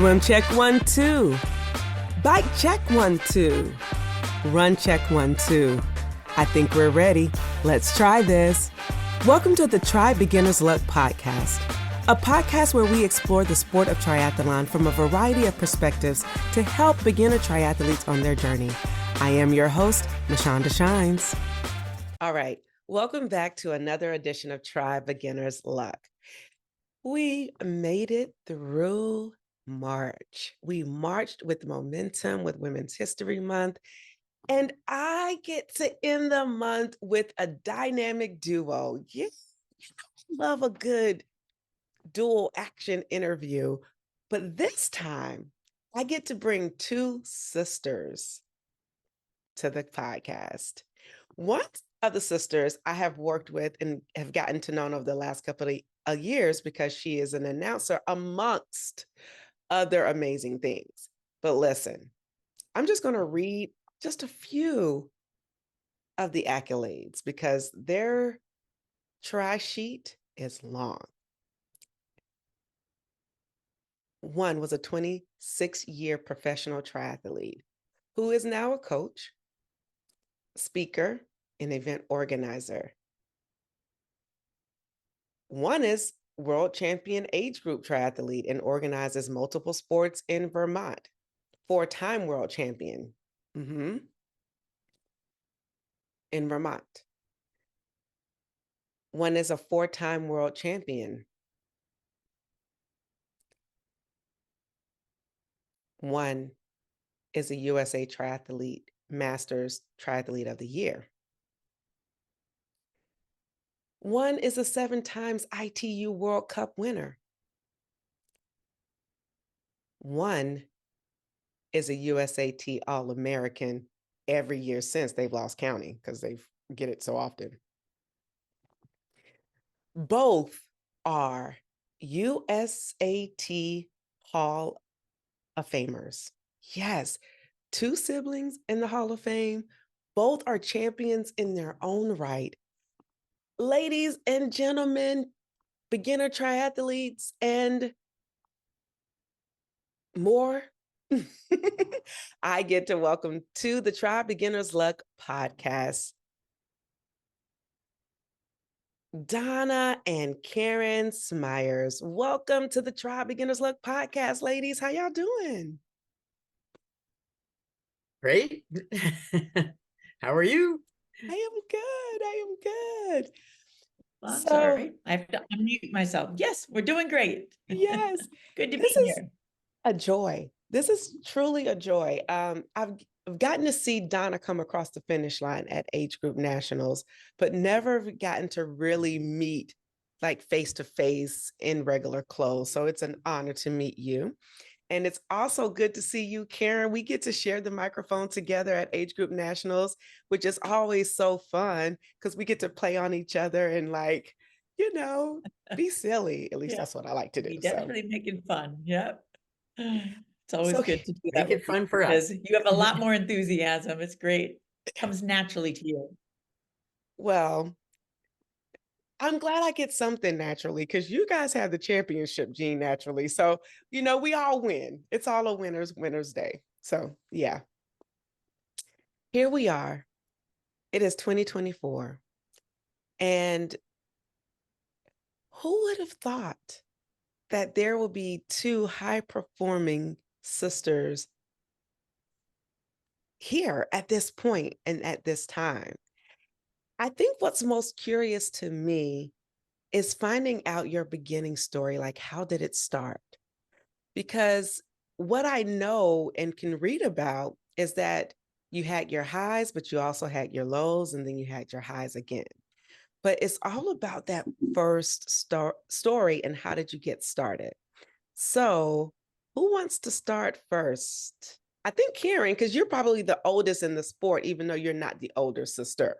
Swim check 1, 2. Bike check 1, 2. Run check 1, 2. I think we're ready. Let's try this. Welcome to the Try Beginner's Luck podcast, a podcast where we explore the sport of triathlon from a variety of perspectives to help beginner triathletes on their journey. I am your host, Mashonda Shines. All right, welcome back to another edition of Try Beginner's Luck. We made it through March. We marched with momentum with Women's History Month, and I get to end the month with a dynamic duo. Yeah, I love a good dual action interview, but this time I get to bring two sisters to the podcast. One of the sisters I have worked with and have gotten to know over the last couple of years because she is an announcer amongst other amazing things. But listen, I'm just going to read just a few of the accolades because their try sheet is long. One was a 26-year professional triathlete who is now a coach, speaker, and event organizer. One is world champion age group triathlete and organizes multiple sports in Vermont. 4-time world champion in Vermont. One is a 4-time world champion. One is a USA Triathlete Masters Triathlete of the Year. One is a 7 times ITU World Cup winner. One is a USAT All-American every year since. They've lost counting because they get it so often. Both are USAT Hall of Famers. Yes, 2 siblings in the Hall of Fame. Both are champions in their own right. Ladies and gentlemen, beginner triathletes and more, I get to welcome to the Try Beginner's Luck podcast, Donna and Karen Smyers. Welcome to the Try Beginner's Luck podcast, ladies. How y'all doing? Great. How are you? I am good. Well, I'm sorry. I have to unmute myself. Yes, we're doing great. Yes. Good to be This is here. a joy. This is truly a joy. I've gotten to see Donna come across the finish line at Age Group Nationals, but never gotten to really meet like face to face in regular clothes. So it's an honor to meet you. And it's also good to see you, Karen. We get to share the microphone together at Age Group Nationals, which is always so fun because we get to play on each other and be silly. At least that's what I like to do. We're definitely making fun. Yep. It's always good to do that. Make it fun for us. Because you have a lot more enthusiasm. It's great. It comes naturally to you. Well, I'm glad I get something naturally because you guys have the championship gene naturally. So, we all win. It's all a winner's day. So, yeah. Here we are. It is 2024. And who would have thought that there will be 2 high-performing sisters here at this point and at this time? I think what's most curious to me is finding out your beginning story. Like, how did it start? Because what I know and can read about is that you had your highs, but you also had your lows, and then you had your highs again. But it's all about that first story and how did you get started? So who wants to start first? I think Karen, because you're probably the oldest in the sport, even though you're not the older sister.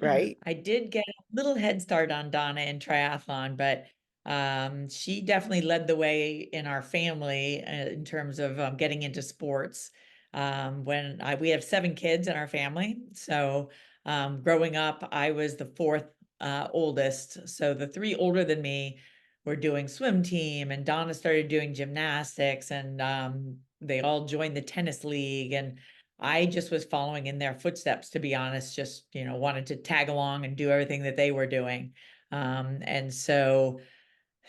Right? I did get a little head start on Donna in triathlon, but she definitely led the way in our family in terms of getting into sports. We have 7 kids in our family. So growing up, I was the 4th oldest. So the 3 older than me were doing swim team, and Donna started doing gymnastics, and they all joined the tennis league. And I just was following in their footsteps, to be honest, just, wanted to tag along and do everything that they were doing. And so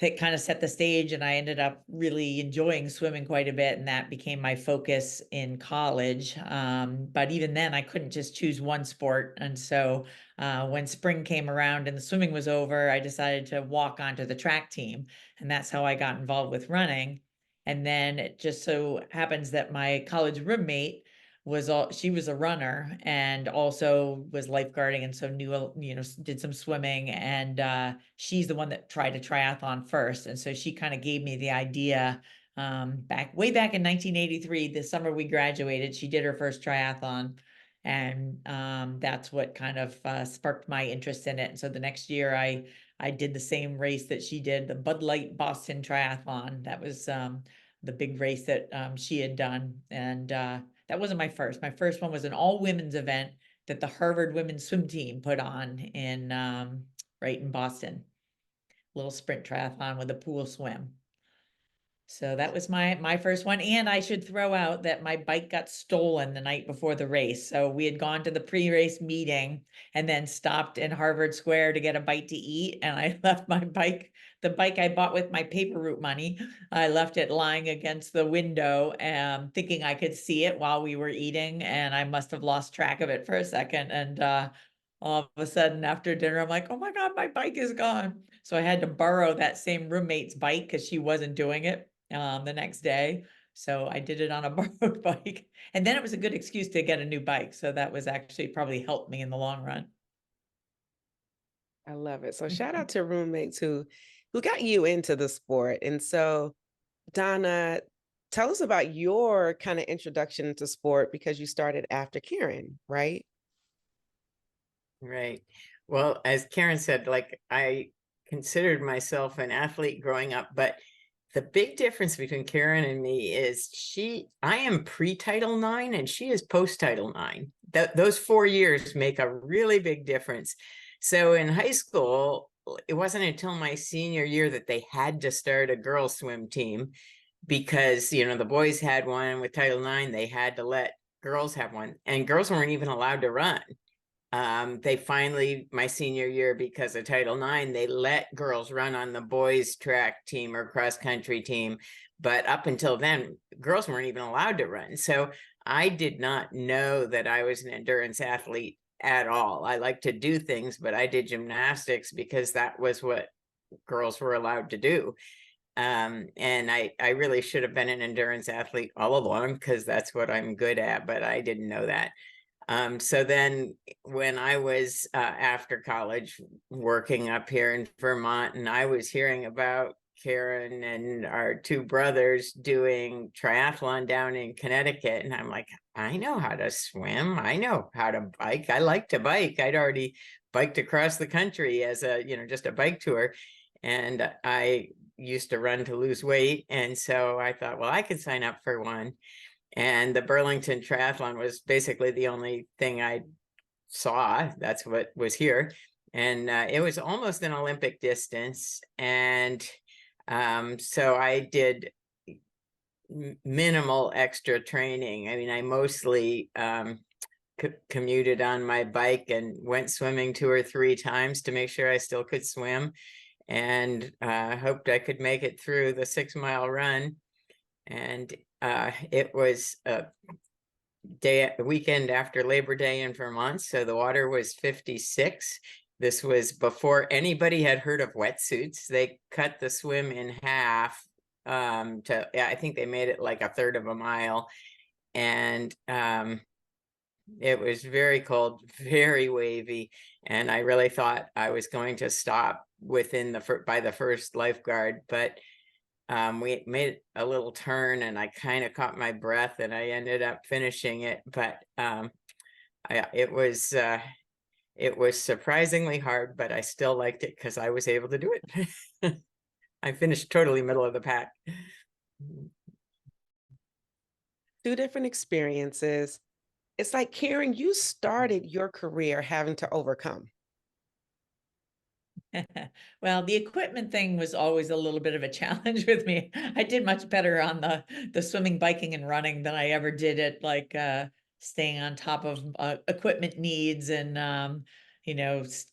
it kind of set the stage, and I ended up really enjoying swimming quite a bit, and that became my focus in college. But even then, I couldn't just choose one sport. And so when spring came around and the swimming was over, I decided to walk onto the track team, and that's how I got involved with running. And then it just so happens that my college roommate she was a runner and also was lifeguarding, and so knew, did some swimming, and she's the one that tried a triathlon first. And so she kind of gave me the idea, way back in 1983, the summer we graduated. She did her first triathlon, and that's what kind of sparked my interest in it. And so the next year I did the same race that she did, the Bud Light Boston Triathlon. That was the big race that she had done. And that wasn't my first. My first one was an all women's event that the Harvard women's swim team put on in right in Boston. Little sprint triathlon with a pool swim. So that was my first one. And I should throw out that my bike got stolen the night before the race. So we had gone to the pre-race meeting and then stopped in Harvard Square to get a bite to eat. And I left my bike, the bike I bought with my paper route money, I left it lying against the window, thinking I could see it while we were eating. And I must have lost track of it for a second. And all of a sudden after dinner, I'm like, oh my God, my bike is gone. So I had to borrow that same roommate's bike because she wasn't doing it the next day. So I did it on a borrowed bike, and then it was a good excuse to get a new bike. So that was actually probably helped me in the long run. I love it. So shout out to roommates who got you into the sport. And so, Donna, tell us about your kind of introduction to sport, because you started after Karen, right? Right. Well, as Karen said, like, I considered myself an athlete growing up, but the big difference between Karen and me is I am pre-Title IX and she is post-Title IX. Those 4 years make a really big difference. So in high school, it wasn't until my senior year that they had to start a girls swim team, because, the boys had one. With Title IX, they had to let girls have one, and girls weren't even allowed to run. They finally, my senior year, because of Title IX, they let girls run on the boys track team or cross country team. But up until then, girls weren't even allowed to run. So I did not know that I was an endurance athlete at all. I like to do things, but I did gymnastics because that was what girls were allowed to do. And I really should have been an endurance athlete all along, because that's what I'm good at, but I didn't know that. So then when I was after college working up here in Vermont, and I was hearing about Karen and our two brothers doing triathlon down in Connecticut, and I'm like, I know how to swim. I know how to bike. I like to bike. I'd already biked across the country as just a bike tour. And I used to run to lose weight. And so I thought, well, I could sign up for one. And the Burlington Triathlon was basically the only thing I saw. That's what was here. And it was almost an Olympic distance. And so I did minimal extra training. I mean, I mostly commuted on my bike and went swimming 2 or 3 times to make sure I still could swim, and hoped I could make it through the 6-mile run. And it was a weekend after Labor Day in Vermont, so the water was 56. This was before anybody had heard of wetsuits. They cut the swim in half I think they made it like 1/3 of a mile. And it was very cold, very wavy, and I really thought I was going to stop by the first lifeguard, but we made a little turn and I kind of caught my breath and I ended up finishing it. But it was surprisingly hard, but I still liked it because I was able to do it. I finished totally middle of the pack. 2 different experiences. It's like, Karen, you started your career having to overcome. Well, the equipment thing was always a little bit of a challenge with me. I did much better on the swimming, biking, and running than I ever did at like staying on top of equipment needs and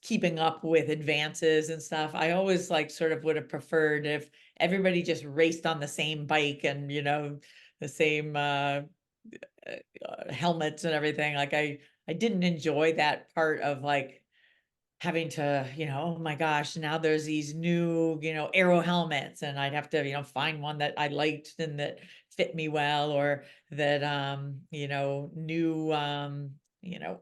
keeping up with advances and stuff. I always like sort of would have preferred if everybody just raced on the same bike and the same helmets and everything. Like I didn't enjoy that part of like having to, oh my gosh, now there's these new, aero helmets and I'd have to, find one that I liked and that fit me well or that, new,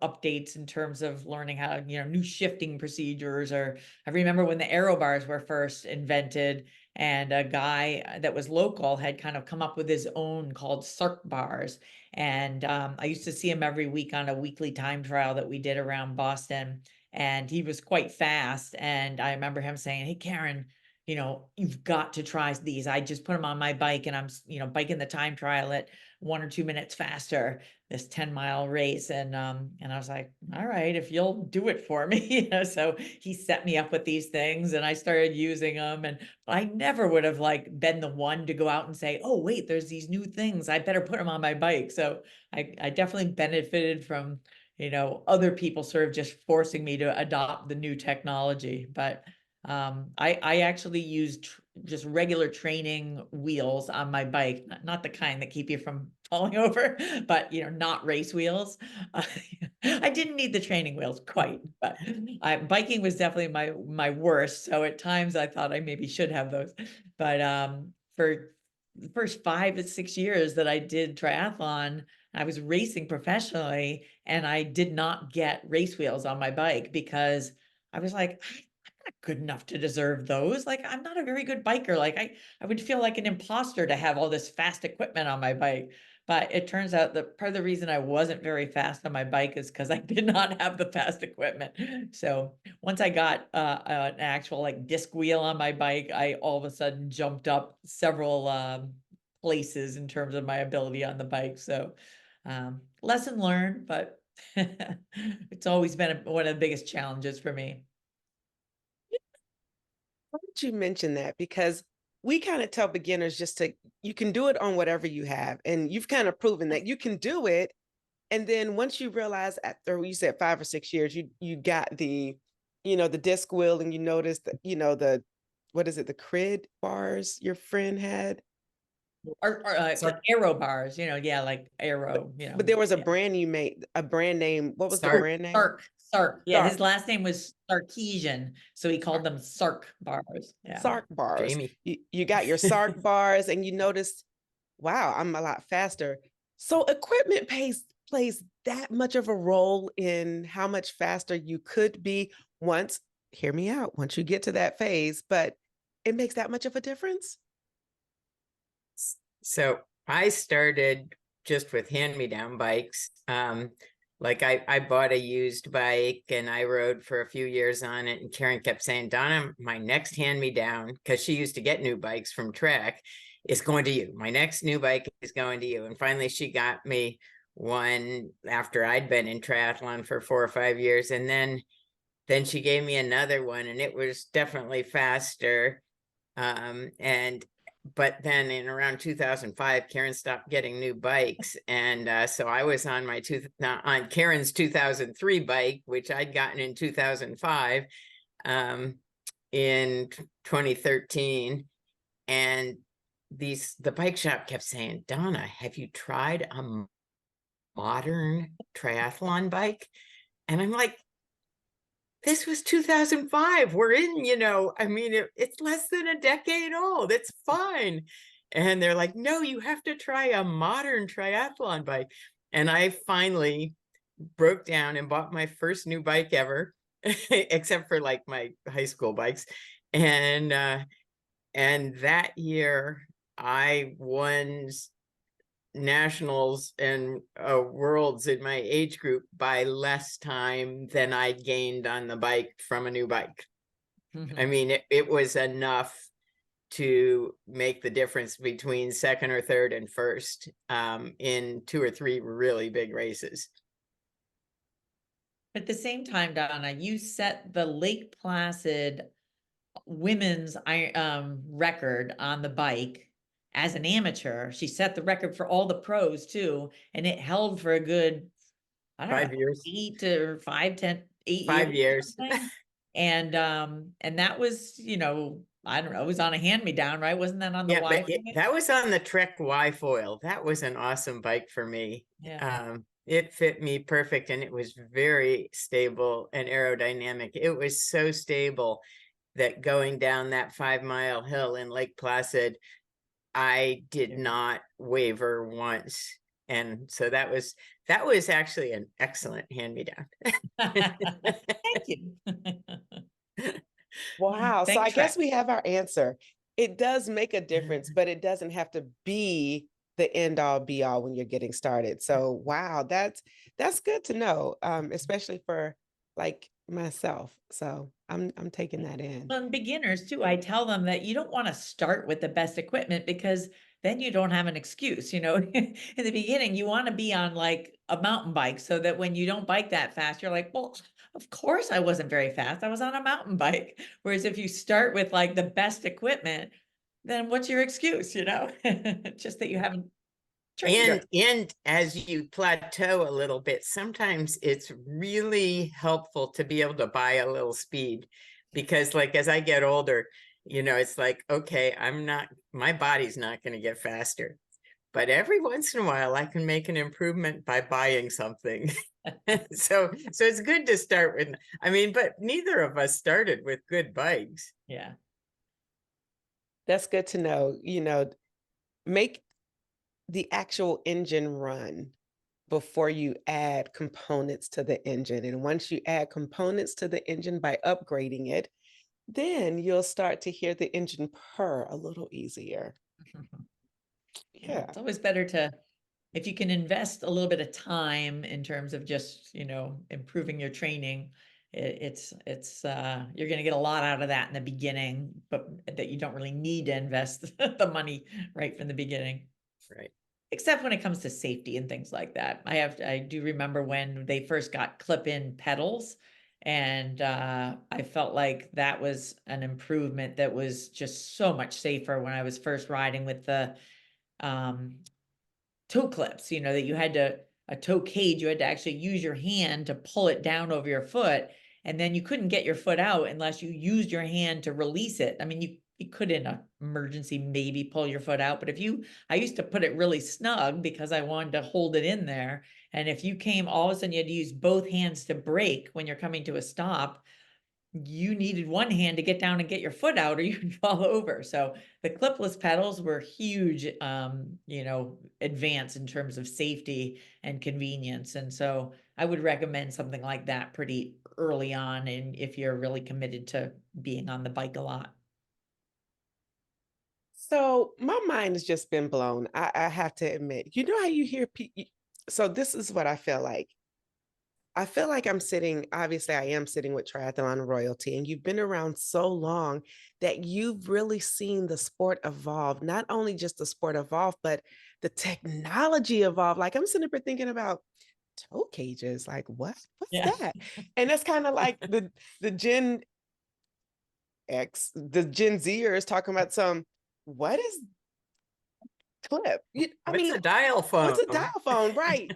updates in terms of learning how, new shifting procedures. Or I remember when the aero bars were first invented and a guy that was local had kind of come up with his own called Circ bars. And I used to see him every week on a weekly time trial that we did around Boston, and he was quite fast. And I remember him saying, "Hey, Karen, you've got to try these. I just put them on my bike and I'm, biking the time trial at 1 or 2 minutes faster, this 10-mile race." And I was like, all right, if you'll do it for me, so he set me up with these things and I started using them. And I never would have like been the one to go out and say, oh, wait, there's these new things. I better put them on my bike. So I definitely benefited from other people sort of just forcing me to adopt the new technology. But I actually used just regular training wheels on my bike, not the kind that keep you from falling over, but not race wheels. I didn't need the training wheels quite, but biking was definitely my worst. So at times I thought I maybe should have those. But for the first 5 to 6 years that I did triathlon, I was racing professionally and I did not get race wheels on my bike because I was like, I'm not good enough to deserve those. Like, I'm not a very good biker. Like I would feel like an imposter to have all this fast equipment on my bike. But it turns out that part of the reason I wasn't very fast on my bike is because I did not have the fast equipment. So once I got an actual like disc wheel on my bike, I all of a sudden jumped up several places in terms of my ability on the bike. So lesson learned, but it's always been one of the biggest challenges for me. Why did you mention that? Because we kind of tell beginners you can do it on whatever you have. And you've kind of proven that you can do it. And then once you realize after you said 5 or 6 years, you got the disc wheel and you noticed that, what is it, the crid bars your friend had? Or like aero bars, yeah, like aero, But there was a yeah. brand you made, a brand name. What was the Sark. brand name? Sark. Yeah, his Sark. last name was Sarkeesian, so he called them Sark bars. Yeah. Sark bars. Jamie. You got your Sark bars and you noticed, wow, I'm a lot faster. So equipment plays that much of a role in how much faster you could be once, hear me out, once you get to that phase, but it makes that much of a difference? So I started just with hand-me-down bikes. Like I bought a used bike and I rode for a few years on it. And Karen kept saying, Donna, my next hand-me-down, because she used to get new bikes from track, is going to you. My next new bike is going to you. And finally she got me one after I'd been in triathlon for 4 or 5 years. And then she gave me another one and it was definitely faster. But then in around 2005, Karen stopped getting new bikes. And so I was on on Karen's 2003 bike, which I'd gotten in 2005, in 2013. And the bike shop kept saying, Donna, have you tried a modern triathlon bike? And I'm like, this was 2005. We're in, I mean, it's less than a decade old. It's fine. And they're like, no, you have to try a modern triathlon bike. And I finally broke down and bought my first new bike ever, except for like my high school bikes. And that year I won nationals and worlds in my age group by less time than I gained on the bike from a new bike. I mean, it was enough to make the difference between second or third and first in 2 or 3 really big races. At the same time, Donna, you set the Lake Placid women's record on the bike as an amateur. She set the record for all the pros too, and it held for a good, I don't know, 5 years. 8 5 years or years. something. And that was, I don't know, it was on a hand-me-down, right? Wasn't that on the Yeah, Y? but that was on the Trek Y foil. That was an awesome bike for me. Yeah. It fit me perfect, and it was very stable and aerodynamic. It was so stable that going down that 5 mile hill in Lake Placid, I did not waver once. And so that was actually an excellent hand-me-down. Thank you. Wow. So I Thanks, guess Trek. we have our answer. It does make a difference, but it doesn't have to be the end all be all when you're getting started. So wow, that's good to know, especially for like myself. So I'm taking that in. On beginners too, I tell them that you don't want to start with the best equipment because then you don't have an excuse. In the beginning, you want to be on like a mountain bike so that when you don't bike that fast, you're like, well, of course I wasn't very fast. I was on a mountain bike. Whereas if you start with like the best equipment, then what's your excuse? Just that you haven't trained. And as you plateau a little bit, sometimes it's really helpful to be able to buy a little speed, because like as I get older, it's like, okay, my body's not going to get faster, but every once in a while I can make an improvement by buying something. So it's good to start with, but neither of us started with good bikes. Yeah. That's good to know. Make the actual engine run before you add components to the engine. And once you add components to the engine by upgrading it, then you'll start to hear the engine purr a little easier. Yeah. It's always better if you can invest a little bit of time in terms of just, improving your training, it's you're going to get a lot out of that in the beginning, but that you don't really need to invest the money right from the beginning. Right. Except when it comes to safety and things like that. I do remember when they first got clip-in pedals, and I felt like that was an improvement that was just so much safer when I was first riding with the toe clips, that you had a toe cage, you had to actually use your hand to pull it down over your foot. And then you couldn't get your foot out unless you used your hand to release it. I mean, you could in an emergency maybe pull your foot out, but I used to put it really snug because I wanted to hold it in there. And if you came, all of a sudden you had to use both hands to brake when you're coming to a stop, you needed one hand to get down and get your foot out or you'd fall over. So the clipless pedals were huge, advance in terms of safety and convenience. And so I would recommend something like that pretty early on. And if you're really committed to being on the bike a lot. So my mind has just been blown. I have to admit, how you hear people. So this is what I feel like. I feel like obviously I am sitting with triathlon royalty, and you've been around so long that you've really seen the sport evolve, not only just the sport evolve, but the technology evolve. Like I'm sitting up here thinking about toe cages, like what's that? And that's kind of like the Gen X, the Gen Zers talking about what is clip? What's a dial phone? What's a dial phone? Right.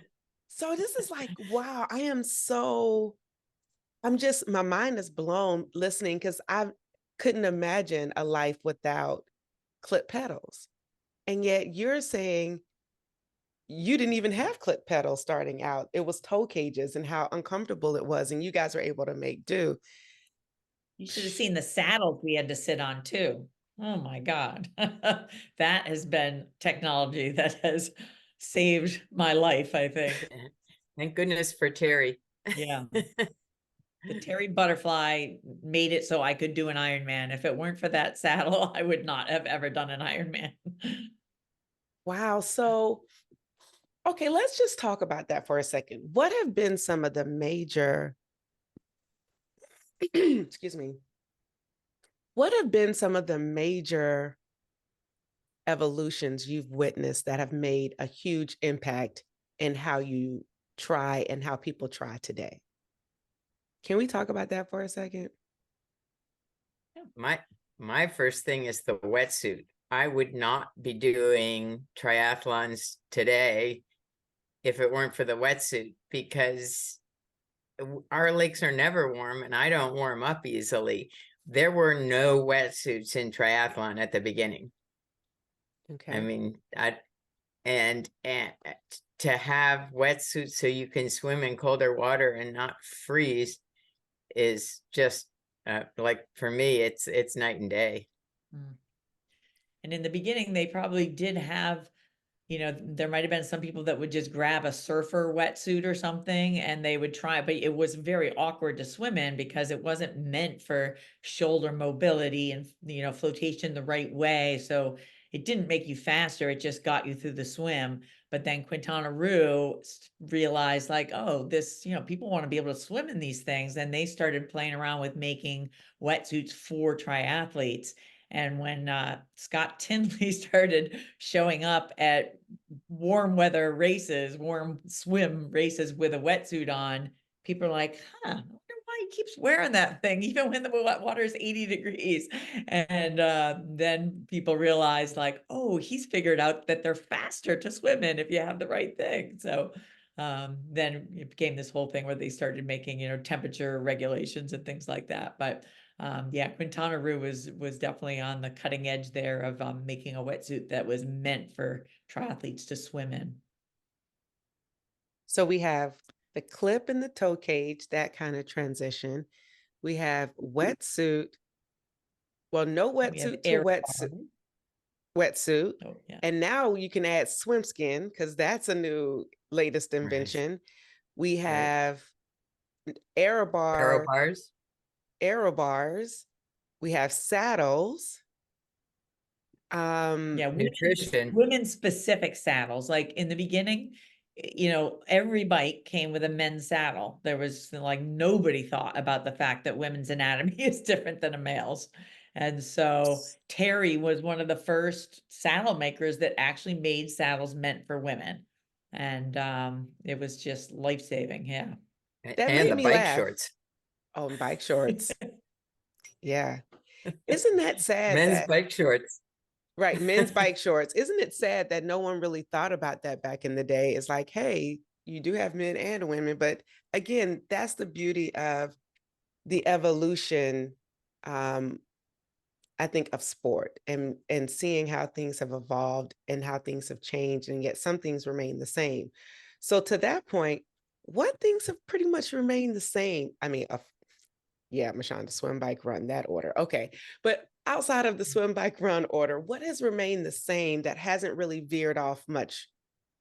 So this is like, wow, my mind is blown listening because I couldn't imagine a life without clip pedals. And yet you're saying you didn't even have clip pedals starting out. It was toe cages and how uncomfortable it was. And you guys were able to make do. You should have seen the saddles we had to sit on too. Oh my God. That has been technology that has saved my life, I think. Thank goodness for Terry. Yeah. The Terry butterfly made it so I could do an Ironman. If it weren't for that saddle, I would not have ever done an Ironman. Wow. So, okay, let's just talk about that for a second. What have been some of the major, excuse me, what have been some of the major evolutions you've witnessed that have made a huge impact in how you try and how people try today? Can we talk about that for a second? My first thing is the wetsuit. I would not be doing triathlons today if it weren't for the wetsuit, because our lakes are never warm and I don't warm up easily. There were no wetsuits in triathlon at the beginning. I Okay. mean, and to have wetsuits so you can swim in colder water and not freeze is just like, for me, it's night and day. Mm. And in the beginning, they probably did have, there might have been some people that would just grab a surfer wetsuit or something and they would try, but it was very awkward to swim in because it wasn't meant for shoulder mobility and, flotation the right way. So it didn't make you faster. It just got you through the swim. But then Quintana Roo realized like, oh, this, people want to be able to swim in these things. And they started playing around with making wetsuits for triathletes. And when Scott Tinley started showing up at warm weather races, warm swim races with a wetsuit on, people are like, I wonder why he keeps wearing that thing, even when the water is 80 degrees. And then people realize like, oh, he's figured out that they're faster to swim in if you have the right thing. So then it became this whole thing where they started making, temperature regulations and things like that. But yeah, Quintana Roo was definitely on the cutting edge there of making a wetsuit that was meant for triathletes to swim in. So we have the clip and the toe cage, that kind of transition. We have wetsuit. Well, no We have wetsuit to air. wetsuit. Oh, yeah. And now you can add swim skin because that's a new latest Right. invention. We Right. have Aero bars. aero bars. We have saddles. Yeah, Nutrition. women specific saddles. Like in the beginning, every bike came with a men's saddle. There was like nobody thought about the fact that women's anatomy is different than a male's. And so Terry was one of the first saddle makers that actually made saddles meant for women. And it was just life-saving. Yeah. That And made the me bike laugh. shorts. Oh, and bike shorts. Yeah. Isn't that sad Men's that bike shorts. right, men's bike shorts. Isn't it sad that no one really thought about that back in the day? It's like, hey, you do have men and women, but again, that's the beauty of the evolution, I think, of sport and seeing how things have evolved and how things have changed, and yet some things remain the same. So to that point, what things have pretty much remained the same? I mean, yeah, Mashonda, swim, bike, run, that order. Okay. But outside of the swim, bike, run order, what has remained the same that hasn't really veered off much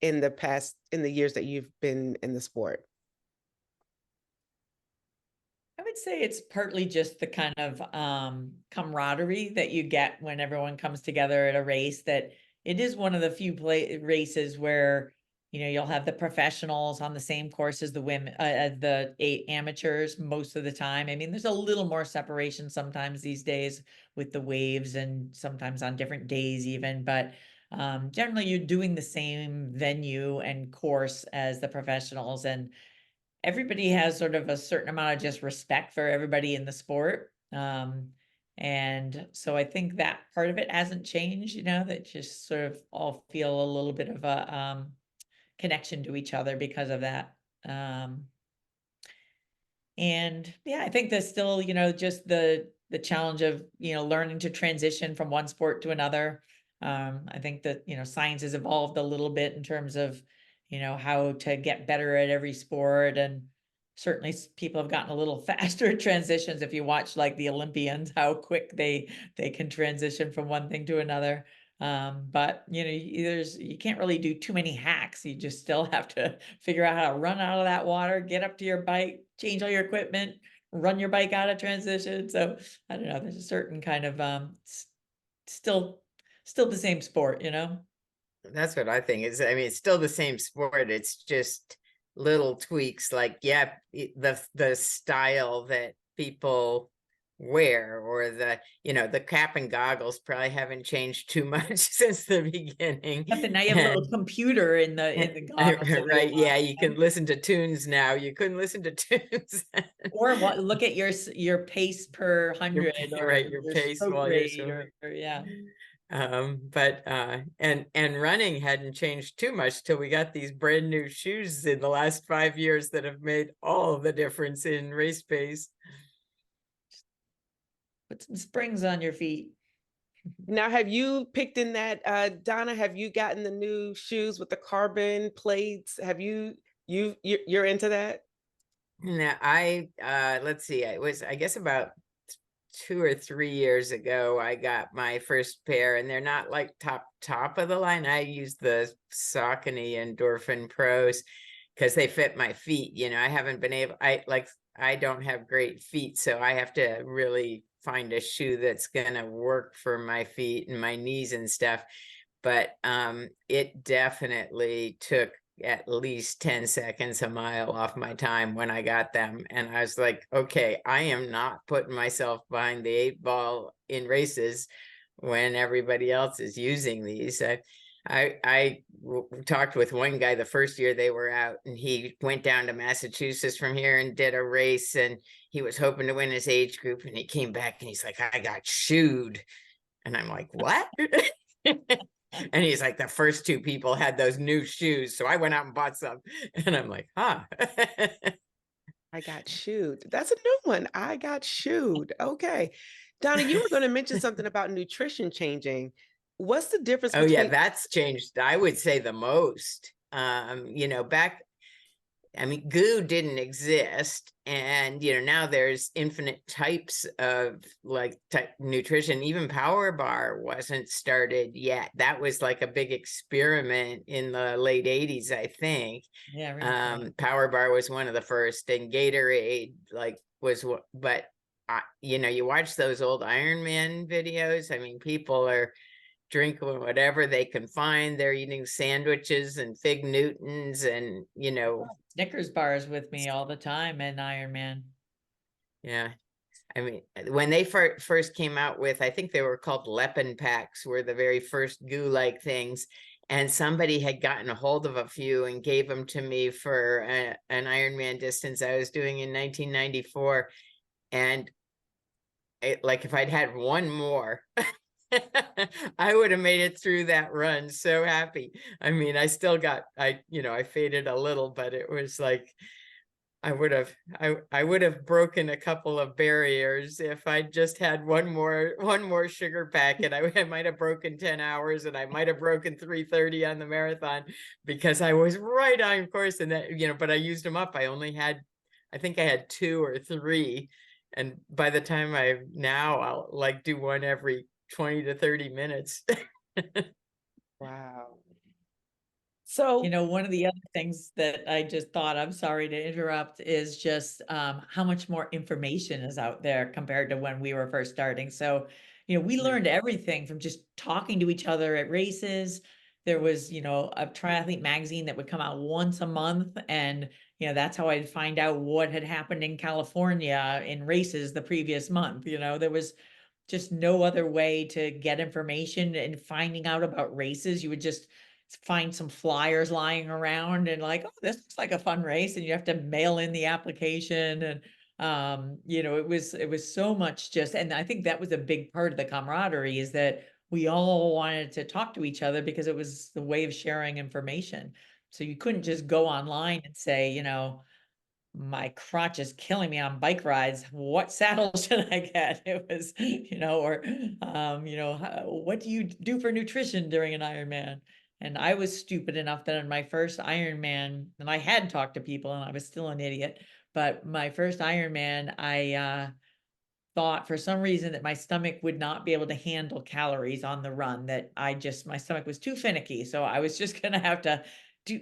in the years that you've been in the sport? I would say it's partly just the kind of camaraderie that you get when everyone comes together at a race, that it is one of the few races where, you'll have the professionals on the same course as the women, as the amateurs most of the time. I mean, there's a little more separation sometimes these days with the waves and sometimes on different days even, but generally you're doing the same venue and course as the professionals, and everybody has sort of a certain amount of just respect for everybody in the sport. And so I think that part of it hasn't changed, that just sort of all feel a little bit of a connection to each other because of that. And yeah, I think there's still, just the challenge of, learning to transition from one sport to another. I think that, science has evolved a little bit in terms of, how to get better at every sport. And certainly people have gotten a little faster at transitions. If you watch like the Olympians, how quick they can transition from one thing to another. But you can't really do too many hacks. You just still have to figure out how to run out of that water, get up to your bike, change all your equipment, run your bike out of transition. So I don't know, there's a certain kind of still the same sport. That's what I think is. I mean, it's still the same sport. It's just little tweaks, like, yeah, the style that people wear, or the cap and goggles probably haven't changed too much since the beginning. But now you have a little computer in the goggles that Right, you yeah, you can listen to tunes now. You couldn't listen to tunes. or look at your pace per Your 100 or right, your your pace stroke while you're rate swimming. or yeah. But and running hadn't changed too much till we got these brand new shoes in the last 5 years that have made all the difference in race pace. Put some springs on your feet. Now, have you picked in that, Donna? Have you gotten the new shoes with the carbon plates? Have you're into that? Now let's see, it was, I guess, about 2 or 3 years ago, I got my first pair, and they're not like top of the line. I use the Saucony Endorphin Pros because they fit my feet. I haven't been able, I don't have great feet, so I have to really find a shoe that's gonna work for my feet and my knees and stuff. But it definitely took at least 10 seconds a mile off my time when I got them. And I was like, okay, I am not putting myself behind the 8 ball in races when everybody else is using these. I talked with one guy the first year they were out, and he went down to Massachusetts from here and did a race, and he was hoping to win his age group, and he came back and he's like, I got shoed. And I'm like, what? And he's like, the first 2 people had those new shoes, so I went out and bought some. And I'm like, huh. I got shooed. That's a new one. I got shooed. Okay. Donna, you were going to mention something about nutrition changing. What's the difference Oh yeah, between that's changed, I would say, the most. Back, I mean, goo didn't exist, and now there's infinite types of nutrition. Even Power Bar wasn't started yet. That was like a big experiment in the late 80s, I think. Yeah, really. Power Bar was one of the first, and Gatorade was what. But you watch those old Ironman videos. I mean, people are drinking whatever they can find. They're eating sandwiches and Fig Newtons and Snickers bars with me all the time in Ironman. yeah. I mean, when they first came out with, I think they were called Lepin packs, were the very first goo-like things. And somebody had gotten a hold of a few and gave them to me for an Ironman distance I was doing in 1994. And if I'd had one more, I would have made it through that run so happy. I mean, I still got, I faded a little, but it was like, I would have broken a couple of barriers if I just had one more sugar packet. I might have broken 10 hours, and I might have broken 3:30 on the marathon, because I was right on course. And that, but I used them up. I think I had 2 or 3. And by the time I'll like do one every 20 to 30 minutes. wow. So One of the other things that I just thought, I'm sorry to interrupt, is just how much more information is out there compared to when we were first starting. So, we learned everything from just talking to each other at races. There was, a triathlete magazine that would come out once a month. And, that's how I'd find out what had happened in California in races the previous month. There was just no other way to get information, and finding out about races. You would just find some flyers lying around and like, oh, this looks like a fun race, and you have to mail in the application. And it was so much just, and I think that was a big part of the camaraderie, is that we all wanted to talk to each other because it was the way of sharing information. So you couldn't just go online and say, my crotch is killing me on bike rides. What saddle should I get? It was, what do you do for nutrition during an Ironman? And I was stupid enough that in my first Ironman, and I had talked to people and I was still an idiot, but my first Ironman, I thought for some reason that my stomach would not be able to handle calories on the run, that my stomach was too finicky. So I was just going to have to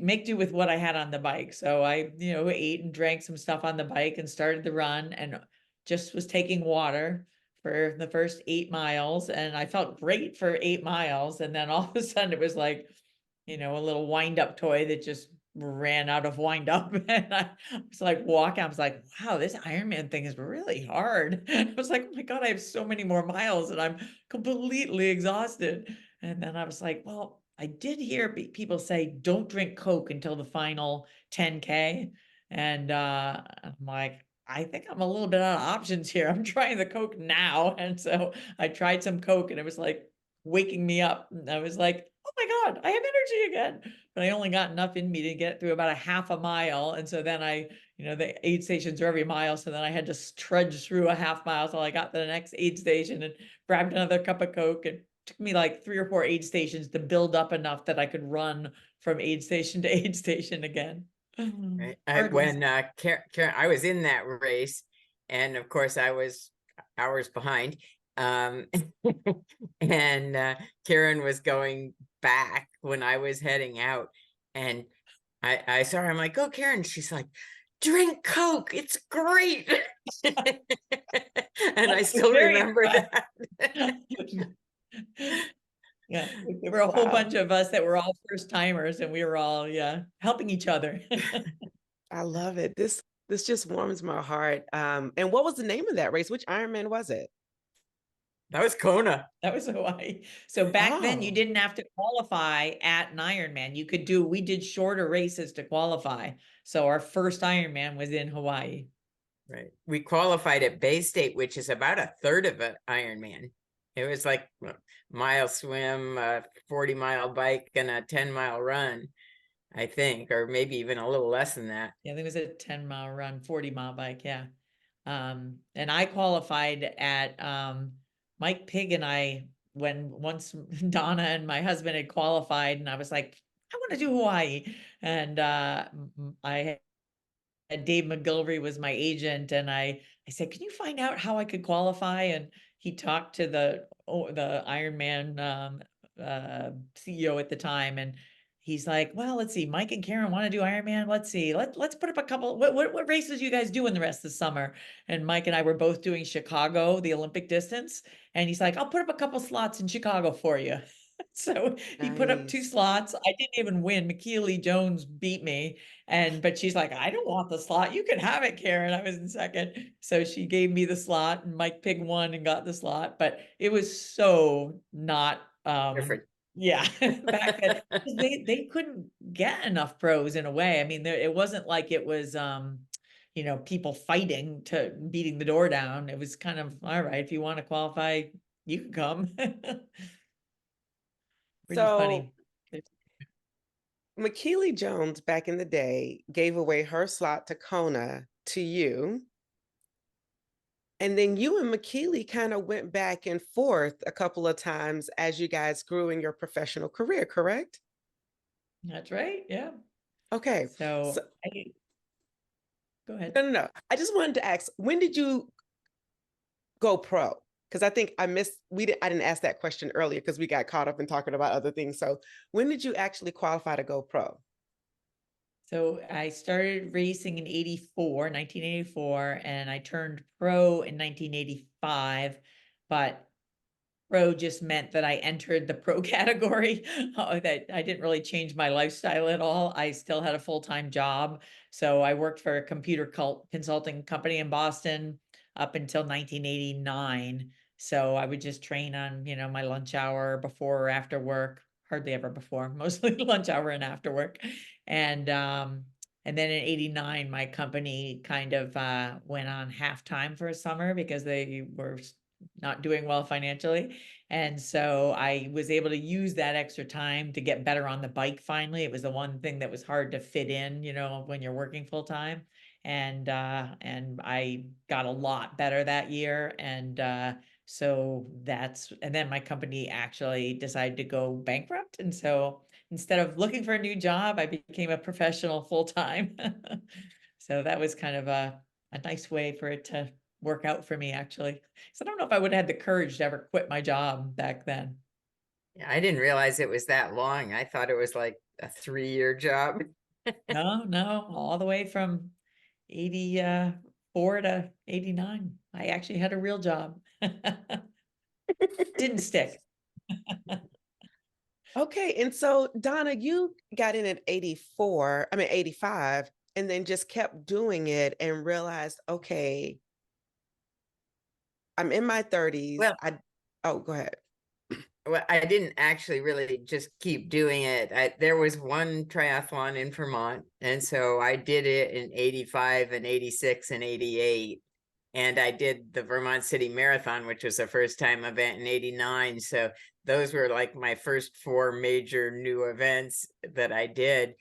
make do with what I had on the bike. So I, ate and drank some stuff on the bike and started the run, and just was taking water for the first 8 miles. And I felt great for 8 miles. And then all of a sudden it was like, a little wind up toy that just ran out of wind up and I was like walking, I was like, wow, this Ironman thing is really hard. I was like, oh my God, I have so many more miles and I'm completely exhausted. And then I was like, well, I did hear people say, don't drink Coke until the final 10K. And I'm like, I think I'm a little bit out of options here. I'm trying the Coke now. And so I tried some Coke and it was like waking me up. And I was like, oh my God, I have energy again. But I only got enough in me to get through about a half a mile. And so then the aid stations are every mile. So then I had to trudge through a half mile till I got to the next aid station and grabbed another cup of Coke. And it took me like 3 or 4 aid stations to build up enough that I could run from aid station to aid station again. Right. Hard ones. When Karen, I was in that race, and of course I was hours behind. Um, and Karen was going back when I was heading out, and I saw her. I'm like, "Go, Karen!" She's like, "Drink Coke. It's great." And I still Very remember that. Yeah, there were a whole Wow. bunch of us that were all first timers and we were all, helping each other. I love it. This just warms my heart. And what was the name of that race? Which Ironman was it? That was Kona. That was Hawaii. So back then you Oh, didn't have to qualify at an Ironman. We did shorter races to qualify. So our first Ironman was in Hawaii. Right. We qualified at Bay State, which is about a third of an Ironman. It was like a mile swim, a 40-mile bike, and a 10-mile run, I think, or maybe even a little less than that. Yeah, I think it was a 10-mile run, 40-mile bike. Yeah. And I qualified at Mike Pig and I, once Donna and my husband had qualified, and I was like, I want to do Hawaii. And I had Dave McGilvery was my agent, and I said, can you find out how I could qualify? And he talked to the Ironman CEO at the time, and he's like, well, let's see, Mike and Karen want to do Ironman. Let's see, let's put up a couple. What races you guys doing the rest of the summer? And Mike and I were both doing Chicago, the Olympic distance, and he's like, I'll put up a couple slots in Chicago for you. So he put up 2 nice. slots. I didn't even win. McKeely Jones beat me. But she's like, I don't want the slot. You can have it, Karen. I was in second. So she gave me the slot and Mike Pig won and got the slot. But it was so not Different. yeah, back then. They couldn't get enough pros in a way. I mean, it wasn't like it was people fighting to beating the door down. It was kind of, all right, if you want to qualify, you can come. Pretty So funny. McKeely Jones back in the day gave away her slot to Kona to you. And then you and McKeely kind of went back and forth a couple of times as you guys grew in your professional career, correct? That's right. Yeah. Okay. So So go ahead. no. I just wanted to ask, when did you go pro? Because I think I didn't ask that question earlier because we got caught up in talking about other things. So when did you actually qualify to go pro? So I started racing in 1984, and I turned pro in 1985, but pro just meant that I entered the pro category, that I didn't really change my lifestyle at all. I still had a full-time job. So I worked for a computer consulting company in Boston up until 1989. So I would just train on, my lunch hour before or after work, hardly ever before, mostly lunch hour and after work. And then in 89, my company kind of went on half-time for a summer because they were not doing well financially. And so I was able to use that extra time to get better on the bike finally. It was the one thing that was hard to fit in, when you're working full time. And I got a lot better that year. And then my company actually decided to go bankrupt. And so instead of looking for a new job, I became a professional full time. So that was kind of a nice way for it to work out for me, actually. So I don't know if I would have had the courage to ever quit my job back then. Yeah, I didn't realize it was that long. I thought it was like a 3-year job. No, all the way from 84 to 89. I actually had a real job. Didn't stick. Okay, and so Donna, you got in at 85, and then just kept doing it and realized, okay, I'm in my 30s. Well, Oh, go ahead. well, I didn't actually really just keep doing it. There was one triathlon in Vermont, and so I did it in 85 and 86 and 88. And I did the Vermont City Marathon, which was a first time event in 89. So those were like my first 4 major new events that I did.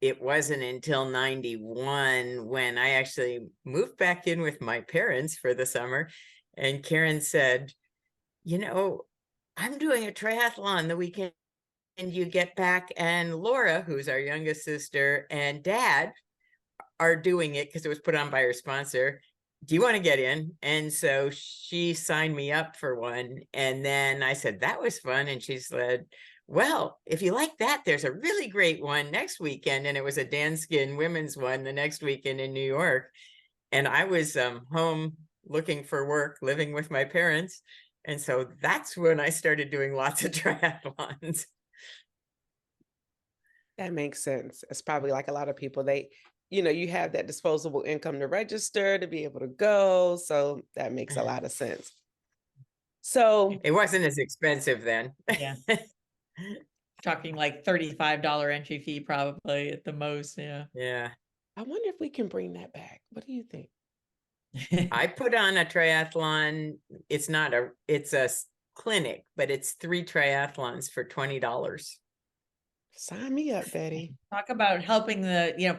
It wasn't until 91 when I actually moved back in with my parents for the summer. And Karen said, I'm doing a triathlon the weekend you get back. And Laura, who's our youngest sister, and Dad are doing it because it was put on by her sponsor. Do you want to get in? And so she signed me up for one. And then I said, that was fun. And she said, well, if you like that, there's a really great one next weekend. And it was a Danskin women's one the next weekend in New York. And I was home looking for work, living with my parents. And so that's when I started doing lots of triathlons. That makes sense. It's probably like a lot of people, you have that disposable income to register, to be able to go. So that makes a lot of sense. So it wasn't as expensive then. Yeah. Talking like $35 entry fee, probably at the most. Yeah. Yeah. I wonder if we can bring that back. What do you think? I put on a triathlon. It's a clinic, but it's 3 triathlons for $20. Sign me up, Betty. Talk about helping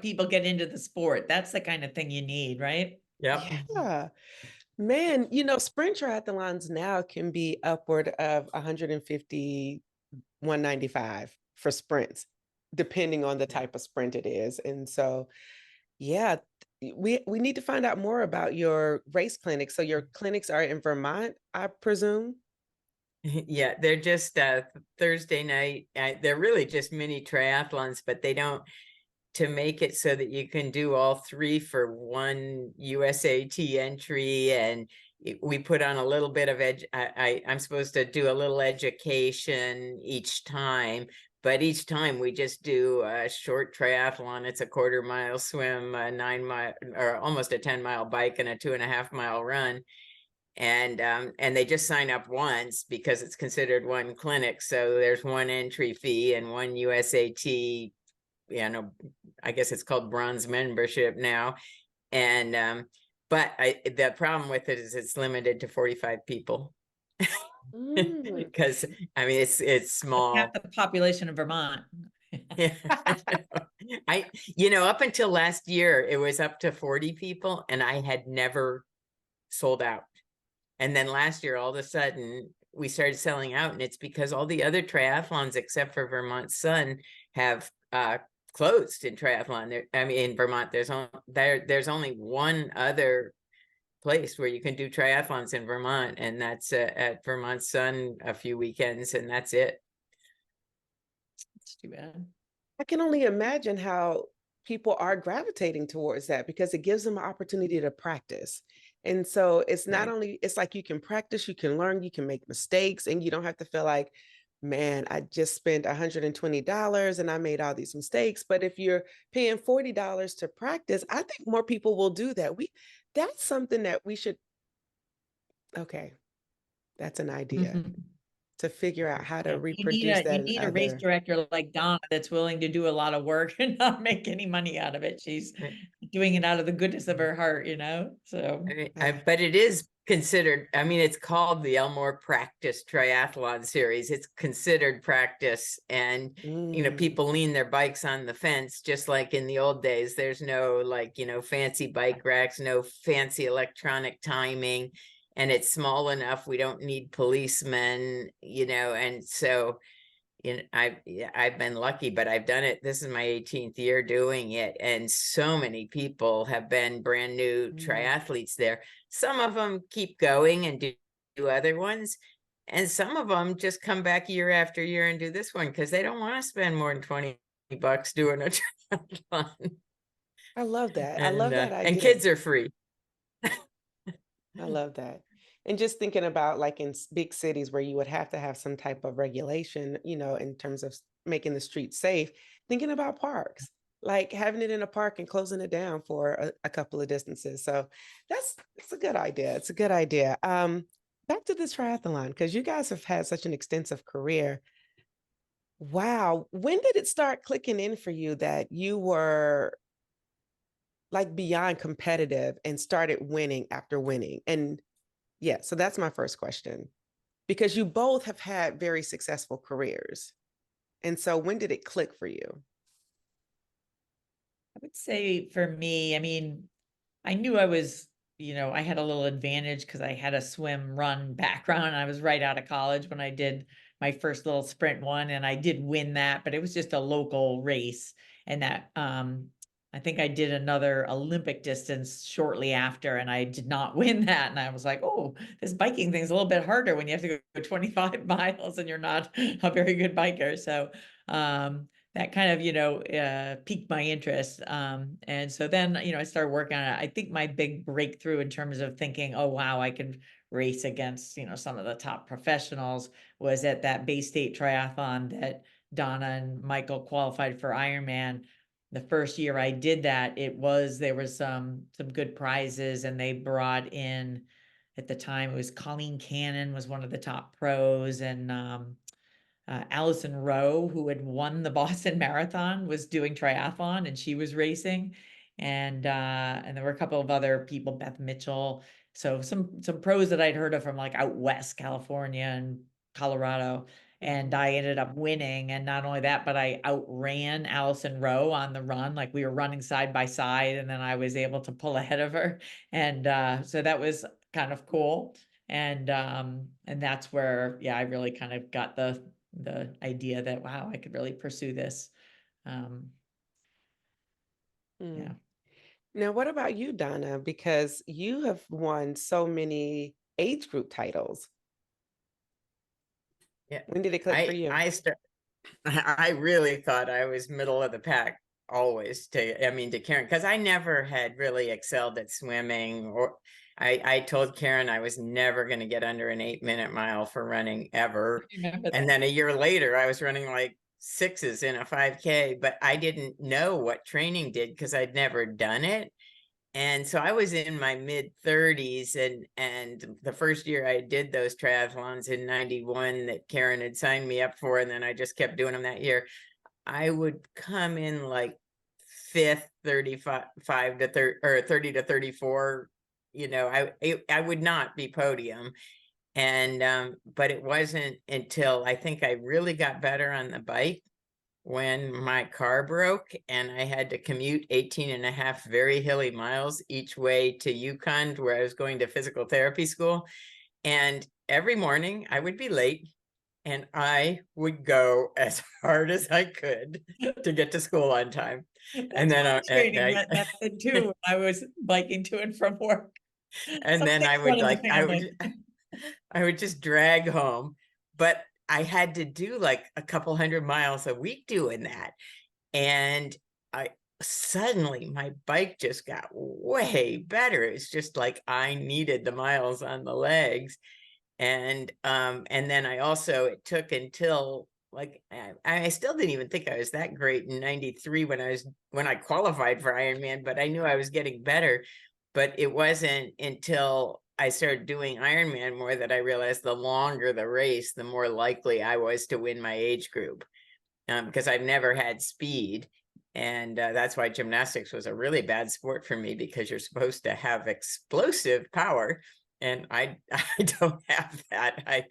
people get into the sport. That's the kind of thing you need, right? Yep. Yeah. Man, sprint triathlons now can be upward of 150, 195 for sprints, depending on the type of sprint it is. And so, yeah, we need to find out more about your race clinics. So your clinics are in Vermont, I presume? Yeah, they're just Thursday night. They're really just mini triathlons, but they don't, to make it so that you can do all 3 for one USAT entry. And we put on a little bit of I'm supposed to do a little education each time, but each time we just do a short triathlon. It's a 1/4 mile swim, a 9 mile or almost a 10-mile bike, and a 2.5-mile run. And they just sign up once because it's considered one clinic. So there's one entry fee and one USAT, I guess it's called bronze membership now. And but the problem with it is it's limited to 45 people. Because it's small. Half the population of Vermont. Up until last year, it was up to 40 people, and I had never sold out. And then last year, all of a sudden, we started selling out, and it's because all the other triathlons, except for Vermont Sun, have closed in triathlon. In Vermont, there's only one other place where you can do triathlons in Vermont, and that's at Vermont Sun a few weekends, and that's it. That's too bad. I can only imagine how people are gravitating towards that because it gives them an opportunity to practice. And so it's not only, it's like you can practice, you can learn, you can make mistakes, and you don't have to feel like, man, I just spent $120 and I made all these mistakes. But if you're paying $40 to practice, I think more people will do that. That's something that we should, okay, that's an idea to figure out how to reproduce that. You need a race director like Donna that's willing to do a lot of work and not make any money out of it. She's doing it out of the goodness of her heart, so. But it is considered, it's called the Elmore Practice Triathlon Series. It's considered practice, and people lean their bikes on the fence just like in the old days. There's no fancy bike racks, no fancy electronic timing, and it's small enough. We don't need policemen, and so I've been lucky, but I've done it. This is my 18th year doing it. And so many people have been brand new triathletes there. Some of them keep going and do other ones. And some of them just come back year after year and do this one because they don't want to spend more than $20 doing a triathlon. I love that. I love that idea. And kids are free. I love that. And just thinking about like in big cities where you would have to have some type of regulation, in terms of making the streets safe, thinking about parks, like having it in a park and closing it down for a couple of distances. So it's a good idea. It's a good idea. Back to this triathlon, because you guys have had such an extensive career. Wow. When did it start clicking in for you that you were like beyond competitive and started winning after winning? And yeah, so that's my first question, because you both have had very successful careers. And so when did it click for you? I would say for me, I mean, I knew I was, I had a little advantage because I had a swim run background. I was right out of college when I did my first little sprint one, and I did win that, but it was just a local race. And that, I think I did another Olympic distance shortly after, and I did not win that. And I was like, oh, this biking thing's a little bit harder when you have to go 25 miles and you're not a very good biker. So, that kind of, piqued my interest. And so then, I started working on it. I think my big breakthrough in terms of thinking, oh, wow, I can race against, some of the top professionals was at that Bay State Triathlon that Donna and Michael qualified for Ironman. The first year I did that, there was some good prizes, and they brought in, at the time, it was Colleen Cannon was one of the top pros, and Allison Rowe, who had won the Boston Marathon, was doing triathlon, and she was racing. And there were a couple of other people, Beth Mitchell. So some pros that I'd heard of from like out west, California and Colorado. And I ended up winning. And not only that, but I outran Allison Rowe on the run. Like we were running side by side, and then I was able to pull ahead of her. And so that was kind of cool. And that's where, yeah, I really kind of got the idea that, wow, I could really pursue this. Um, Mm. yeah. Now, what about you, Donna? Because you have won so many age group titles. Yeah. When did it click for you? I really thought I was middle of the pack always to Karen, because I never had really excelled at swimming, or I told Karen I was never going to get under an 8-minute mile for running ever. And then a year later, I was running like 6s in a 5K, but I didn't know what training did because I'd never done it. And so I was in my mid 30s, and the first year I did those triathlons in 91 that Karen had signed me up for, and then I just kept doing them that year, I would come in like fifth, 35 to 30 or 30 to 34. I would not be podium. And but it wasn't until I think I really got better on the bike when my car broke and I had to commute 18 and a half very hilly miles each way to Yukon, where I was going to physical therapy school. And every morning I would be late, and I would go as hard as I could to get to school on time. And then training that did too when I was biking to and from work. and then I would I would just drag home. But I had to do like a couple 100 miles a week doing that. And suddenly my bike just got way better. It's just like I needed the miles on the legs. And then it took until like I still didn't even think I was that great in 93 when I qualified for Ironman, but I knew I was getting better. But it wasn't until I started doing Ironman more that I realized the longer the race, the more likely I was to win my age group, because I've never had speed. And that's why gymnastics was a really bad sport for me, because you're supposed to have explosive power. And I don't have that.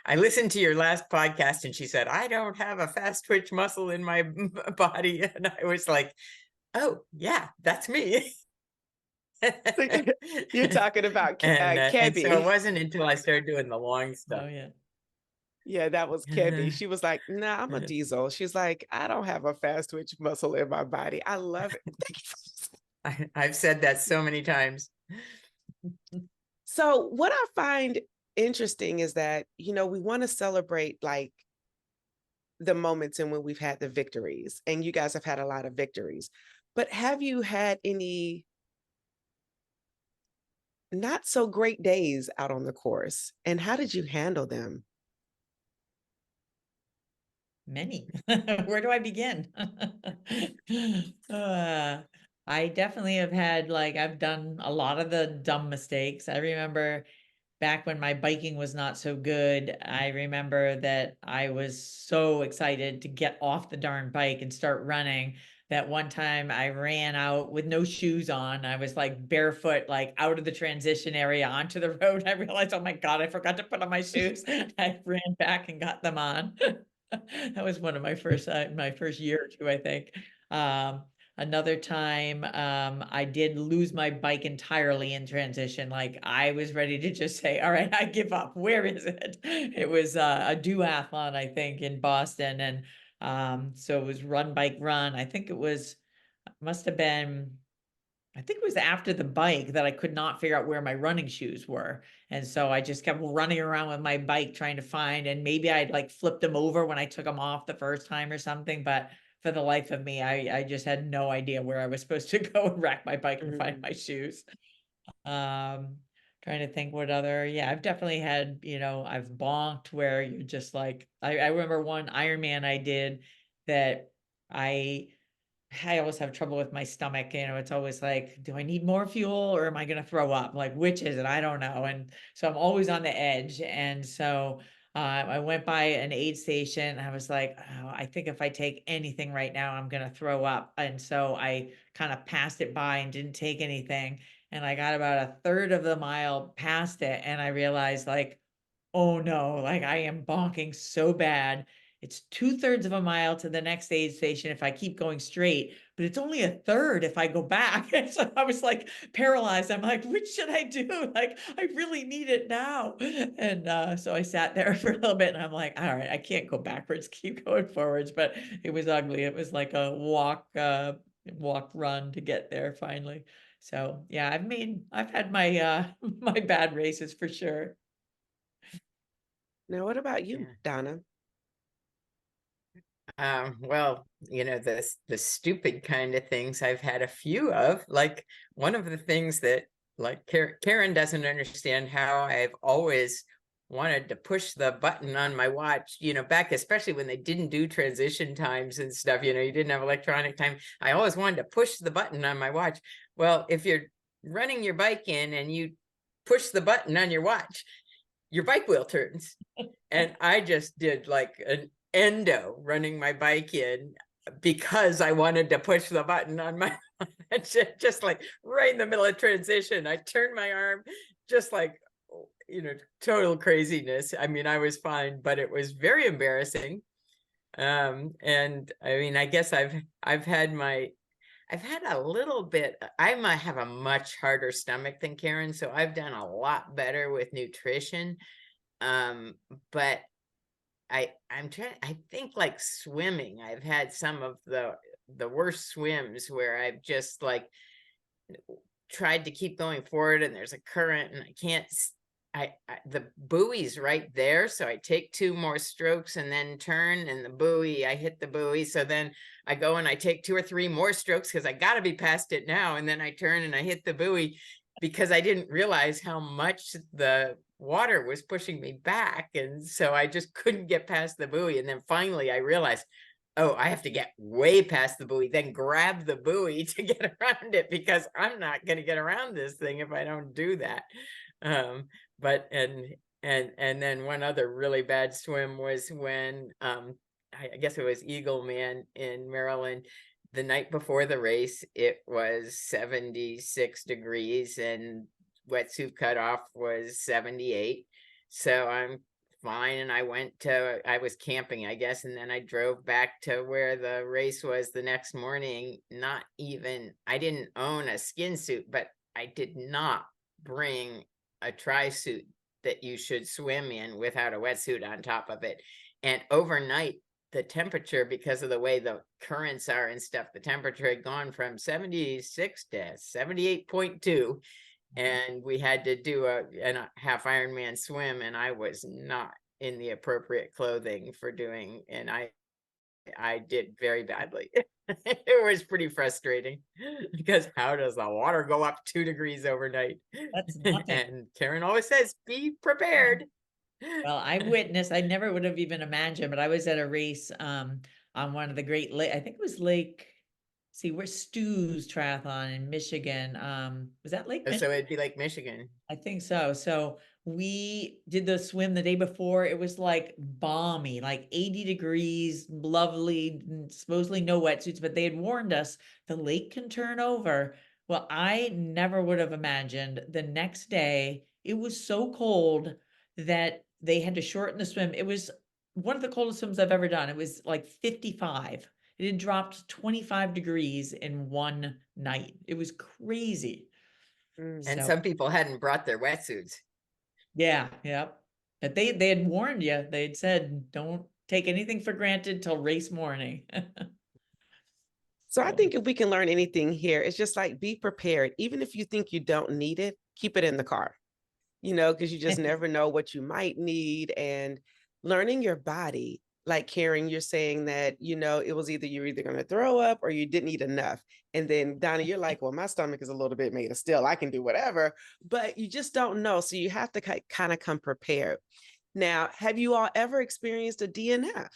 I listened to your last podcast, and she said, I don't have a fast twitch muscle in my body. And I was like, oh yeah, that's me. You're talking about and so it Kebby. wasn't until I started doing the long stuff. Oh yeah. Yeah, that was Kebby. She was like, nah, I'm a diesel. She's like, I don't have a fast twitch muscle in my body. I love it. I've said that so many times. So what I find interesting is that, we want to celebrate like the moments and when we've had the victories, and you guys have had a lot of victories, but have you had any not so great days out on the course, and how did you handle them? Many. Where do I begin? Uh, I definitely have had, like, I've done a lot of the dumb mistakes. I remember back when my biking was not so good, I remember that I was so excited to get off the darn bike and start running that one time I ran out with no shoes on. I was like barefoot, like out of the transition area onto the road. I realized, oh my God, I forgot to put on my shoes. I ran back and got them on. That was one of my first year or two, I think. Um, Another time, I did lose my bike entirely in transition. Like I was ready to just say, all right, I give up. Where is it? It was a duathlon, I think, in Boston. And so it was run, bike, run. I think it was, must have been, I think it was after the bike that I could not figure out where my running shoes were. And so I just kept running around with my bike trying to find, and maybe I'd like flipped them over when I took them off the first time or something. But for the life of me, I just had no idea where I was supposed to go and rack my bike and find my shoes. Um, Trying to think what other, yeah, I've definitely had, I've bonked where you're just like, I remember one Ironman I did that I I always have trouble with my stomach. It's always like, do I need more fuel or am I going to throw up? Like, which is it? I don't know. And so I'm always on the edge. And so I went by an aid station. And I was like, oh, I think if I take anything right now, I'm going to throw up. And so I kind of passed it by and didn't take anything. And I got about a third of the mile past it. And I realized, like, oh no, like I am bonking so bad. It's 2/3 of a mile to the next aid station if I keep going straight, but it's only a third if I go back. And so I was like paralyzed. I'm like, which should I do? Like, I really need it now. And so I sat there for a little bit and I'm like, all right, I can't go backwards, keep going forwards. But it was ugly. It was like a walk, run to get there finally. So yeah, I've had my my bad races for sure. Now, what about you, Yeah. Donna? Well, the stupid kind of things I've had a few of. Like one of the things that like Karen doesn't understand how I've always wanted to push the button on my watch, back, especially when they didn't do transition times and stuff, you didn't have electronic time. I always wanted to push the button on my watch. Well, if you're running your bike in and you push the button on your watch, your bike wheel turns. And I just did like an endo running my bike in because I wanted to push the button on my just like right in the middle of transition. I turned my arm just like, total craziness. I mean, I was fine, but it was very embarrassing. And I mean, I guess I've had a little bit, I might have a much harder stomach than Karen, so I've done a lot better with nutrition. But I think like swimming, I've had some of the worst swims where I've just like tried to keep going forward and there's a current and I can't, the buoy's right there. So I take 2 more strokes and then turn, and I hit the buoy. So then I go and I take 2 or 3 more strokes because I got to be past it now. And then I turn and I hit the buoy because I didn't realize how much the water was pushing me back. And so I just couldn't get past the buoy. And then finally I realized, oh, I have to get way past the buoy, then grab the buoy to get around it because I'm not going to get around this thing if I don't do that. But and then one other really bad swim was when I guess it was Eagle Man in Maryland. The night before the race, it was 76 degrees and wetsuit cutoff was 78. So I'm fine. And I was camping, I guess. And then I drove back to where the race was the next morning. I didn't own a skin suit, but I did not bring a tri-suit that you should swim in without a wetsuit on top of it. And overnight, the temperature, because of the way the currents are and stuff, the temperature had gone from 76 to 78.2. And we had to do a half Ironman swim, and I was not in the appropriate clothing for doing, and I did very badly. It was pretty frustrating because how does the water go up 2 degrees overnight? That's nothing. And Karen always says, be prepared. Well, I witnessed, I never would have even imagined, but I was at a race on one of the Great Lake, I think it was Lake, see, where's Stu's triathlon in Michigan? Was that Lake So Michigan? it'd be like Michigan. I think so. So we did the swim the day before. It was like balmy, like 80 degrees, lovely, supposedly no wetsuits, but they had warned us the lake can turn over. Well, I never would have imagined the next day it was so cold that they had to shorten the swim. It was one of the coldest swims I've ever done. It was like 55. It had dropped 25 degrees in one night. It was crazy. And So some people hadn't brought their wetsuits. yeah, yep. But they had warned you. They'd said, don't take anything for granted till race morning. So I think if we can learn anything here, it's just like be prepared. Even if you think you don't need it, keep it in the car, because you just never know what you might need. And learning your body, like Karen, you're saying that, it was you're either going to throw up or you didn't eat enough. And then Donna, you're like, well, my stomach is a little bit made of steel. I can do whatever, but you just don't know. So you have to kind of come prepared. Now, have you all ever experienced a DNF?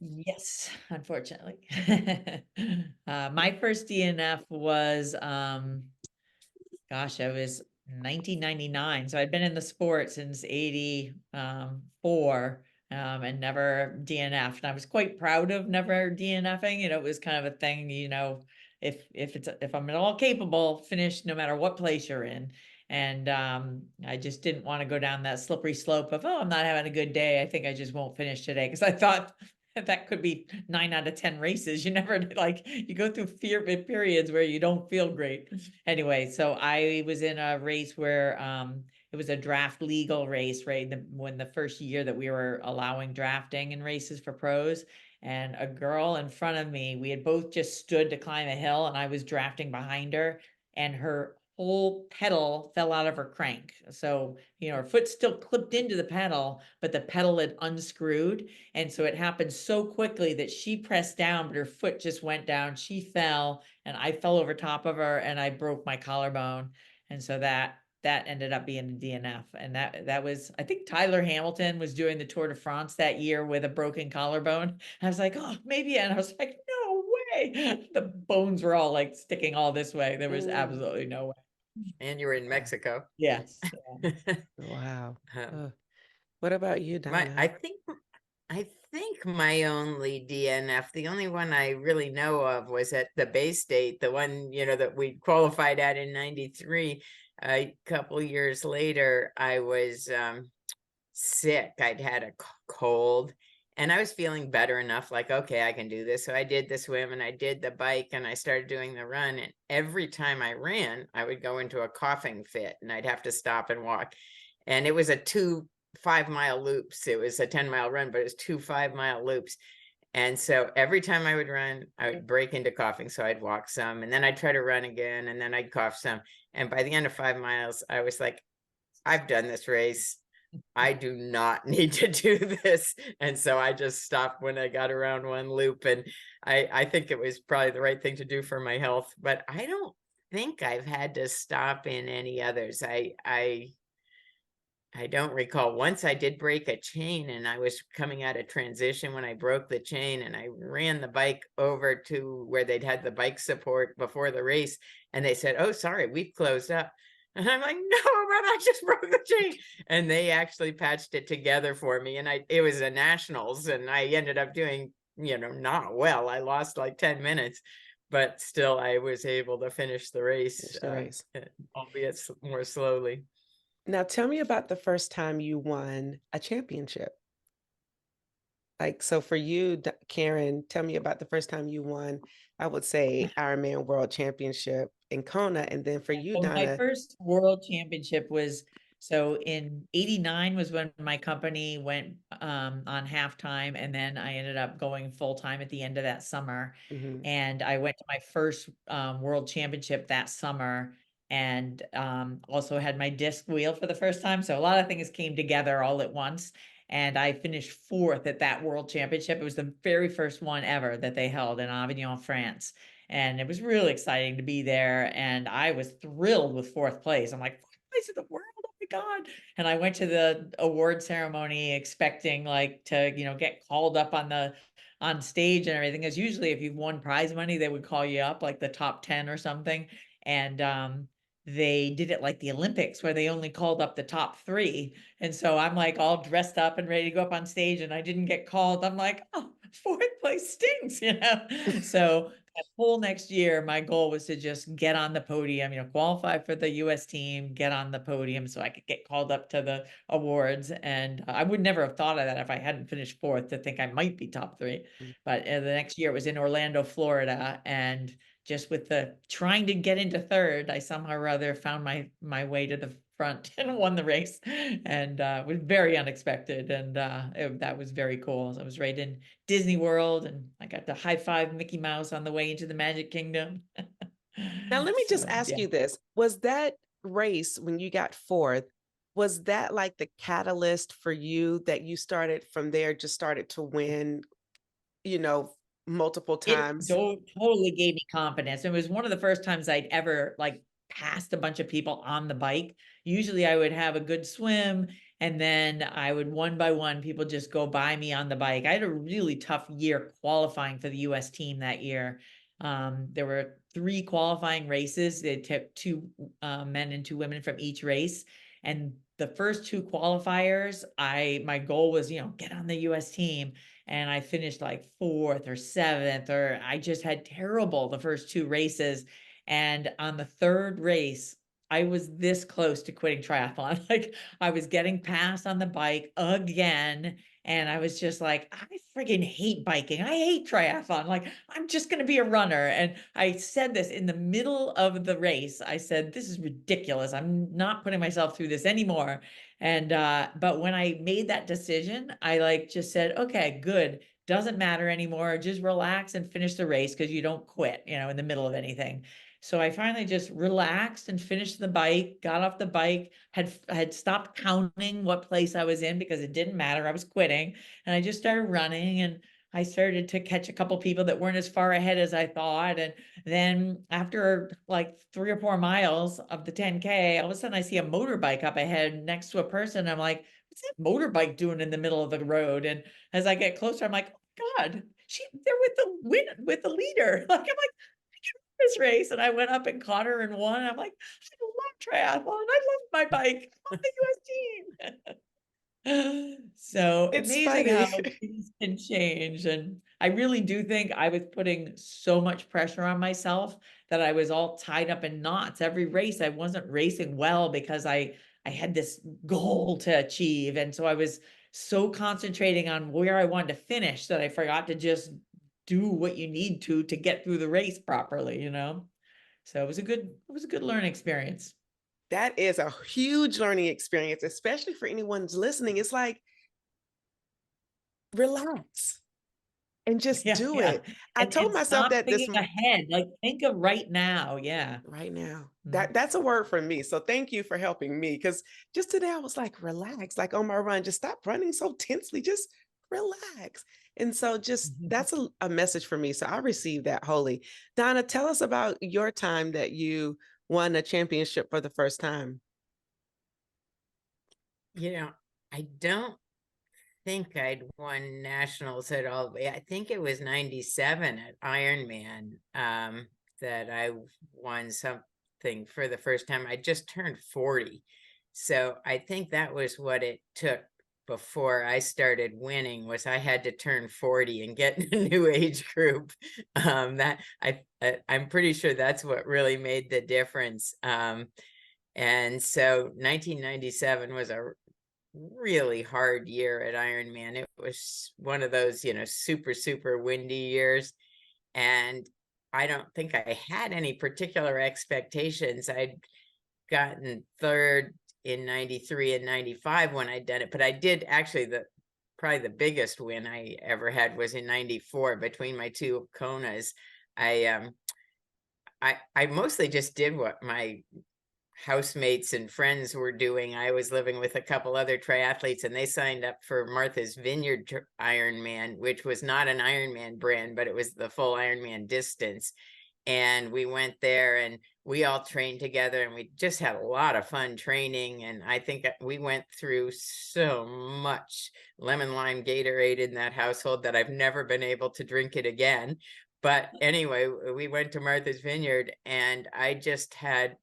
Yes, unfortunately. My first DNF was, gosh, I was 1999. So I'd been in the sport since 84, and never DNF'd. And I was quite proud of never DNFing. It was kind of a thing, if I'm at all capable, finish no matter what place you're in. And I just didn't want to go down that slippery slope of, oh, I'm not having a good day. I think I just won't finish today. Because I thought that could be 9 out of 10 races. You never you go through fear periods where you don't feel great. Anyway, so I was in a race where it was a draft legal race, right? When the first year that we were allowing drafting in races for pros, and a girl in front of me, we had both just stood to climb a hill, and I was drafting behind her, and her whole pedal fell out of her crank. So, her foot still clipped into the pedal, but the pedal had unscrewed. And so it happened so quickly that she pressed down, but her foot just went down. She fell, and I fell over top of her, and I broke my collarbone. And so that ended up being a DNF. And that was, I think Tyler Hamilton was doing the Tour de France that year with a broken collarbone. I was like, oh, maybe. And I was like, no way. The bones were all like sticking all this way. There was absolutely no way. And you were in Mexico. Yes. Wow. What about you, Donna? I think my only DNF, the only one I really know of, was at the Bay State, the one, that we qualified at in 93. A couple years later, I was sick. I'd had a cold and I was feeling better enough, like, okay, I can do this. So I did the swim and I did the bike and I started doing the run. And every time I ran, I would go into a coughing fit and I'd have to stop and walk. And it was a 2 5-mile loops. It was a 10-mile run, but it was 2 5-mile loops. And so every time I would run, I would break into coughing. So I'd walk some and then I'd try to run again and then I'd cough some. And by the end of 5 miles, I was like, I've done this race. I do not need to do this. And so I just stopped when I got around one loop. And I think it was probably the right thing to do for my health, but I don't think I've had to stop in any others. I don't recall. Once I did break a chain and I was coming out of transition when I broke the chain and I ran the bike over to where they'd had the bike support before the race. And they said, oh, sorry, we've closed up. And I'm like, no, but I just broke the chain. And they actually patched it together for me. And it was a nationals and I ended up doing, not well. I lost like 10 minutes, but still I was able to finish the race, albeit more slowly. Now, tell me about the first time you won a championship. So for you, Karen, tell me about the first time you won, I would say, Ironman World Championship in Kona. And then for you, Donna. My first world championship was, so in 89 was when my company went on halftime. And then I ended up going full time at the end of that summer. Mm-hmm. And I went to my first world championship that summer. And also had my disc wheel for the first time. So a lot of things came together all at once. And I finished 4th at that World Championship. It was the very first one ever that they held in Avignon, France. And it was really exciting to be there. And I was thrilled with 4th place. I'm like, 4th place in the world. Oh my God. And I went to the award ceremony expecting like to, get called up on stage and everything. Because usually if you've won prize money, they would call you up like the top 10 or something. And they did it like the Olympics where they only called up the top 3. And so I'm like all dressed up and ready to go up on stage and I didn't get called. I'm like, oh, 4th place stinks, So that whole next year, my goal was to just get on the podium, qualify for the US team, get on the podium so I could get called up to the awards. And I would never have thought of that if I hadn't finished 4th, to think I might be top 3. But the next year it was in Orlando, Florida. And just with the trying to get into 3rd, I somehow or other found my way to the front and won the race, and it was very unexpected, and that was very cool. I was right in Disney World, and I got to high five Mickey Mouse on the way into the Magic Kingdom. Now, let me just So, ask yeah. you this. Was that race when you got 4th, was that like the catalyst for you that you started from there, just started to win, you know, multiple It times? totally gave me confidence. It was one of the first times I'd ever like passed a bunch of people on the bike. Usually I would have a good swim and then I would one by one, people just go by me on the bike. I had a really tough year qualifying for the US team that year. There were 3 qualifying races. They took 2 men and 2 women from each race. And the first 2 qualifiers, my goal was, get on the US team. And I finished like 4th or 7th, or I just had terrible the first 2 races. And on the 3rd race, I was this close to quitting triathlon. Like I was getting passed on the bike again. And I was just like, I friggin' hate biking. I hate triathlon. Like, I'm just going to be a runner. And I said this in the middle of the race. I said, this is ridiculous. I'm not putting myself through this anymore. And but when I made that decision, I like just said, okay, good. Doesn't matter anymore. Just relax and finish the race because you don't quit, in the middle of anything. So I finally just relaxed and finished the bike, got off the bike, had stopped counting what place I was in because it didn't matter. I was quitting. And I just started running and I started to catch a couple people that weren't as far ahead as I thought. And then after like 3 or 4 miles of the 10K, all of a sudden I see a motorbike up ahead next to a person. I'm like, what's that motorbike doing in the middle of the road? And as I get closer, I'm like, oh God, they're with the leader. Like, I'm like, I can win this race. And I went up and caught her and won. I'm like, I love triathlon. I love my bike. I'm on the US team. So It's amazing how funny. things can change. And I really do think I was putting so much pressure on myself that I was all tied up in knots. Every race, I wasn't racing well because I had this goal to achieve. And so I was so concentrating on where I wanted to finish that I forgot to just do what you need to get through the race properly. So it was a good learning experience. That is a huge learning experience, especially for anyone who's listening. It's like, relax and just Yeah, do yeah. it. I told And myself stop that thinking ahead, like, think of right now, yeah. right now. Mhm. That's a word for me. So thank you for helping me. Because just today I was like, relax, like on my run, just stop running so tensely, just relax. And so just that's a message for me. So I received that wholly. Donna, tell us about your time that you won a championship for the first time. I don't think I'd won nationals at all. I think it was 97 at Ironman that I won something for the first time. I just turned 40. So I think that was what it took before I started winning, was I had to turn 40 and get in a new age group. I'm pretty sure that's what really made the difference. And so 1997 was a really hard year at Ironman. It was one of those, super, super windy years. And I don't think I had any particular expectations. I'd gotten 3rd in 93 and 95 when I'd done it. But I did actually, probably the biggest win I ever had was in 94 between my 2 Konas. I mostly just did what my housemates and friends were doing. I was living with a couple other triathletes, and they signed up for Martha's Vineyard Ironman, which was not an Ironman brand, but it was the full Ironman distance. And we went there and we all trained together, and we just had a lot of fun training. And I think we went through so much lemon lime Gatorade in that household that I've never been able to drink it again. But anyway, we went to Martha's Vineyard, and I just had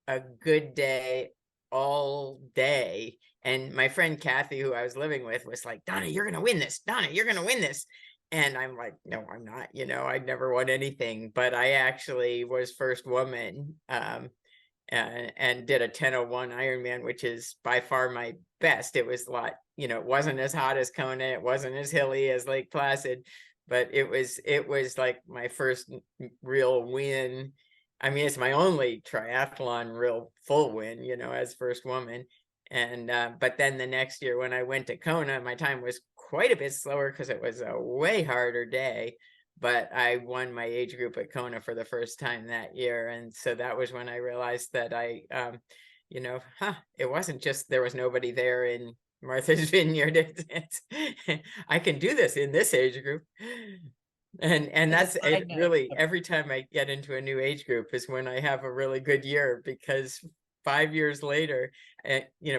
a good day all day. And my friend Kathy, who I was living with, was like, Donna, you're going to win this. Donna, you're going to win this. And I'm like, no, I'm not. I'd never won anything, but I actually was first woman, and did a 10:01 Ironman, which is by far my best. It was a lot, it wasn't as hot as Kona. It wasn't as hilly as Lake Placid, but it was like my first real win. I mean, it's my only triathlon real full win, as first woman. And but then the next year when I went to Kona, my time was quite a bit slower because it was a way harder day. But I won my age group at Kona for the first time that year. And so that was when I realized that it wasn't just there was nobody there in Martha's Vineyard. I can do this in this age group. And As a that's it. side note, Really, every time I get into a new age group is when I have a really good year, because 5 years later,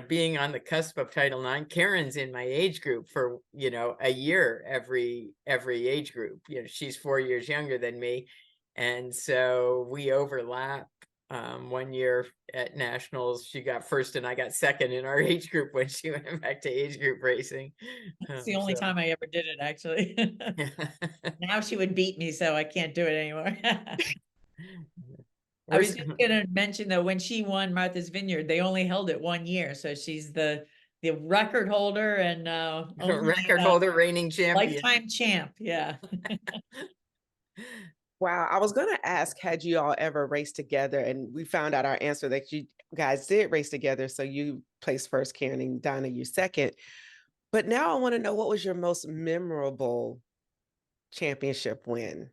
being on the cusp of Title IX, Karen's in my age group for a year every age group. She's 4 years younger than me, and so we overlap. 1 year at nationals, she got first and I got second in our age group when she went back to age group racing. it's the only time I ever did it, actually. Now she would beat me, so I can't do it anymore. I was just going to mention though, when she won Martha's Vineyard, they only held it 1 year, so she's the record holder and only, record holder, reigning champion, lifetime champ. Yeah. Wow, I was going to ask, had you all ever raced together? And we found out our answer that you guys did race together. So you placed first, Karen, and Donna, you second. But now I want to know, what was your most memorable championship win?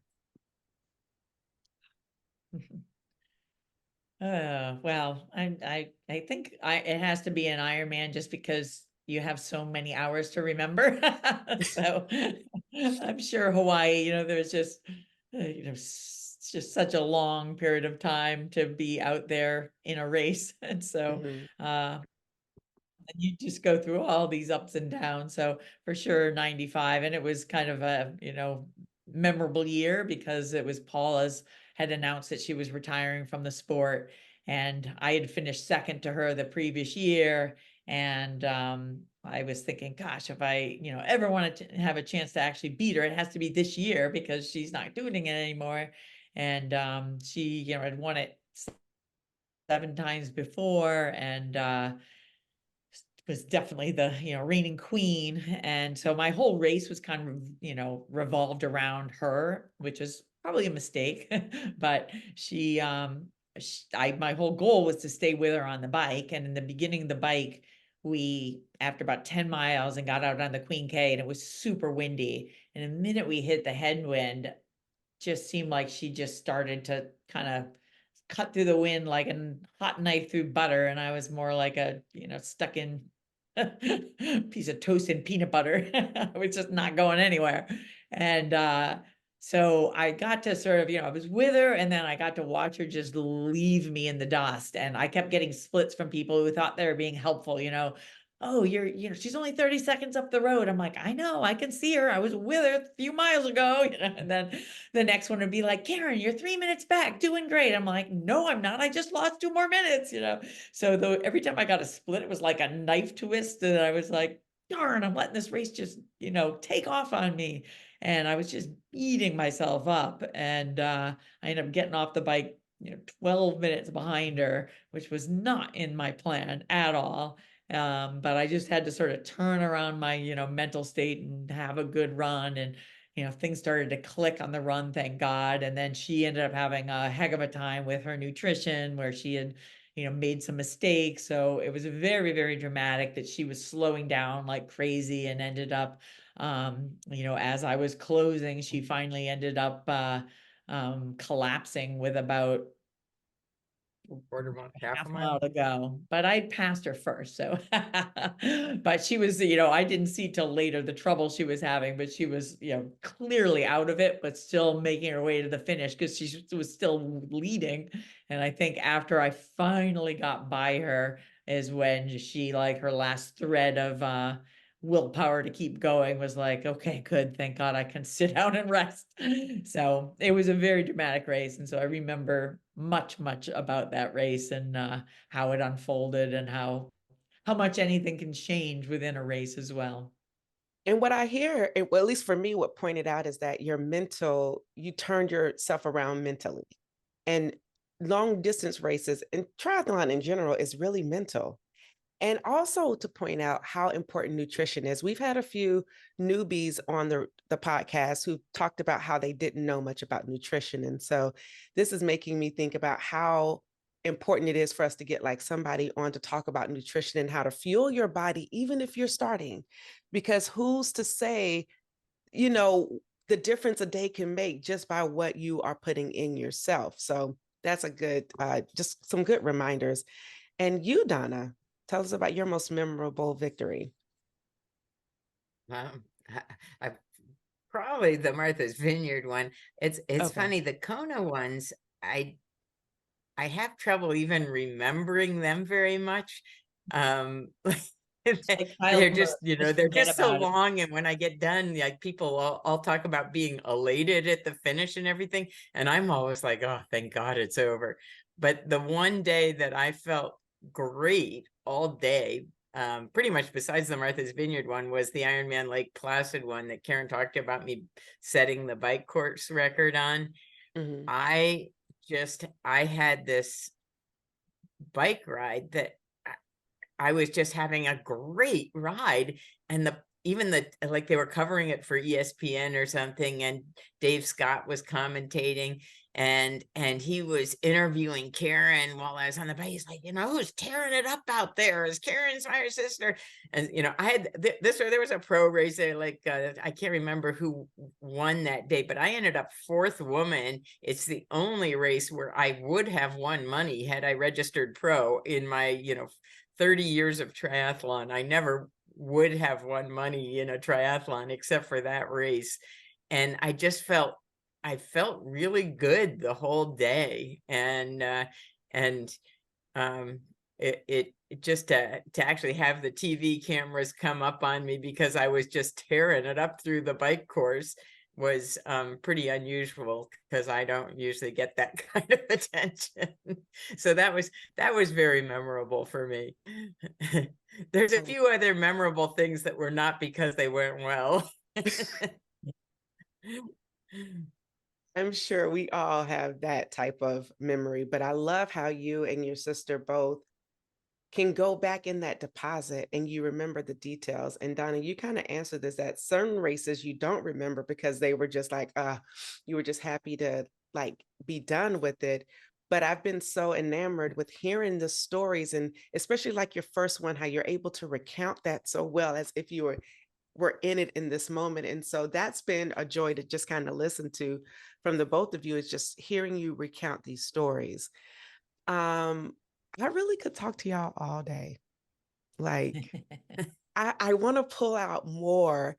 Well, I think it has to be an Ironman, just because you have so many hours to remember. So I'm sure Hawaii, there's just, it's just such a long period of time to be out there in a race. And so, and you just go through all these ups and downs. So for sure, 95. And it was kind of a, memorable year, because it was Paula's had announced that she was retiring from the sport. And I had finished second to her the previous year. And I was thinking, gosh, if I, ever wanted to have a chance to actually beat her, it has to be this year, because she's not doing it anymore. And she, had won it 7 times before, and was definitely the reigning queen. And so my whole race was kind of revolved around her, which is probably a mistake. But my whole goal was to stay with her on the bike. And in the beginning of the bike, we, after about 10 miles and got out on the Queen K, and it was super windy, and the minute we hit the headwind, just seemed like she just started to kind of cut through the wind like a hot knife through butter. And I was more like a, stuck in piece of toast and peanut butter. I was just not going anywhere. And so I got to sort of, I was with her, and then I got to watch her just leave me in the dust. And I kept getting splits from people who thought they were being helpful, oh, she's only 30 seconds up the road. I'm like, I know, I can see her. I was with her a few miles ago, and then the next one would be like, Karen, you're 3 minutes back, doing great. I'm like, no, I'm not. I just lost 2 more minutes, So every time I got a split, it was like a knife twist, and I was like, darn, I'm letting this race just, take off on me. And I was just beating myself up. And I ended up getting off the bike, 12 minutes behind her, which was not in my plan at all. But I just had to sort of turn around my, mental state and have a good run. And, things started to click on the run, thank God. And then she ended up having a heck of a time with her nutrition, where she had, made some mistakes. So it was very, very dramatic that she was slowing down like crazy, and ended up, as I was closing, she finally ended up collapsing with about quarter mile, half a half a mile. mile to go, but I passed her first. So, but she was, I didn't see till later the trouble she was having, but she was, clearly out of it, but still making her way to the finish because she was still leading. And I think after I finally got by her is when she, like, her last thread of willpower to keep going was like, okay, good. Thank God I can sit down and rest. So it was a very dramatic race. And so I remember much, much about that race and how it unfolded and how much anything can change within a race as well. And what I hear, well, at least for me, what pointed out is that you turned yourself around mentally. And long distance races and triathlon in general is really mental. And also to point out how important nutrition is. We've had a few newbies on the podcast who talked about how they didn't know much about nutrition. And so this is making me think about how important it is for us to get like somebody on to talk about nutrition and how to fuel your body, even if you're starting, because who's to say, the difference a day can make just by what you are putting in yourself. So that's a good, just some good reminders. And you, Donna, tell us about your most memorable victory. I probably the Martha's Vineyard one. It's Okay. funny, the Kona ones, I have trouble even remembering them very much. They're just, they're just so long. And when I get done, like people all talk about being elated at the finish and everything. And I'm always like, oh, thank God it's over. But the one day that I felt great all day, pretty much besides the Martha's Vineyard one, was the Ironman Lake Placid one that Karen talked about me setting the bike course record on. Mm-hmm. I had this bike ride that I was just having a great ride, and like they were covering it for ESPN or something, and Dave Scott was commentating, and he was interviewing Karen while I was on the bike. He's like, who's tearing it up out there? Is Karen Smyers' sister? And I had there was a pro race there, like I can't remember who won that day, but I ended up fourth woman. It's the only race where I would have won money had I registered pro in my 30 years of triathlon. I never would have won money in a triathlon except for that race. And I felt really good the whole day. And it just to actually have the TV cameras come up on me because I was just tearing it up through the bike course was pretty unusual because I don't usually get that kind of attention. So that was very memorable for me. There's a few other memorable things that were not because they went well. I'm sure we all have that type of memory, but I love how you and your sister both can go back in that deposit and you remember the details. And Donna, you kind of answered this, that certain races you don't remember because they were just like, you were just happy to like be done with it. But I've been so enamored with hearing the stories, and especially like your first one, how you're able to recount that so well as if you were in it in this moment. And so that's been a joy to just kind of listen to from the both of you, is just hearing you recount these stories. I really could talk to y'all all day. Like, I want to pull out more.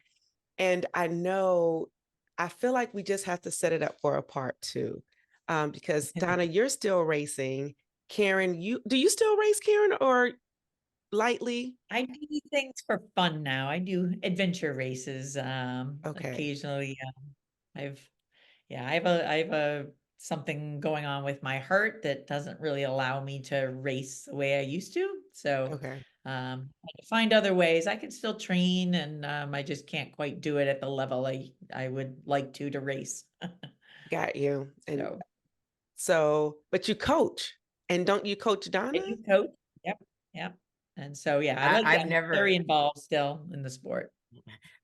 And I feel like we just have to set it up for a part two. Because Donna, you're still racing. Karen, do you still race, Karen, or lightly? I do things for fun now. I do adventure races. Okay. Occasionally, I have a something going on with my heart that doesn't really allow me to race the way I used to. So, Okay. I find other ways. I can still train, and I just can't quite do it at the level I would like to race. Got you. And so, but you coach, and don't you coach I Donna? do coach. Yep, yep. And so, yeah, I'm very involved still in the sport.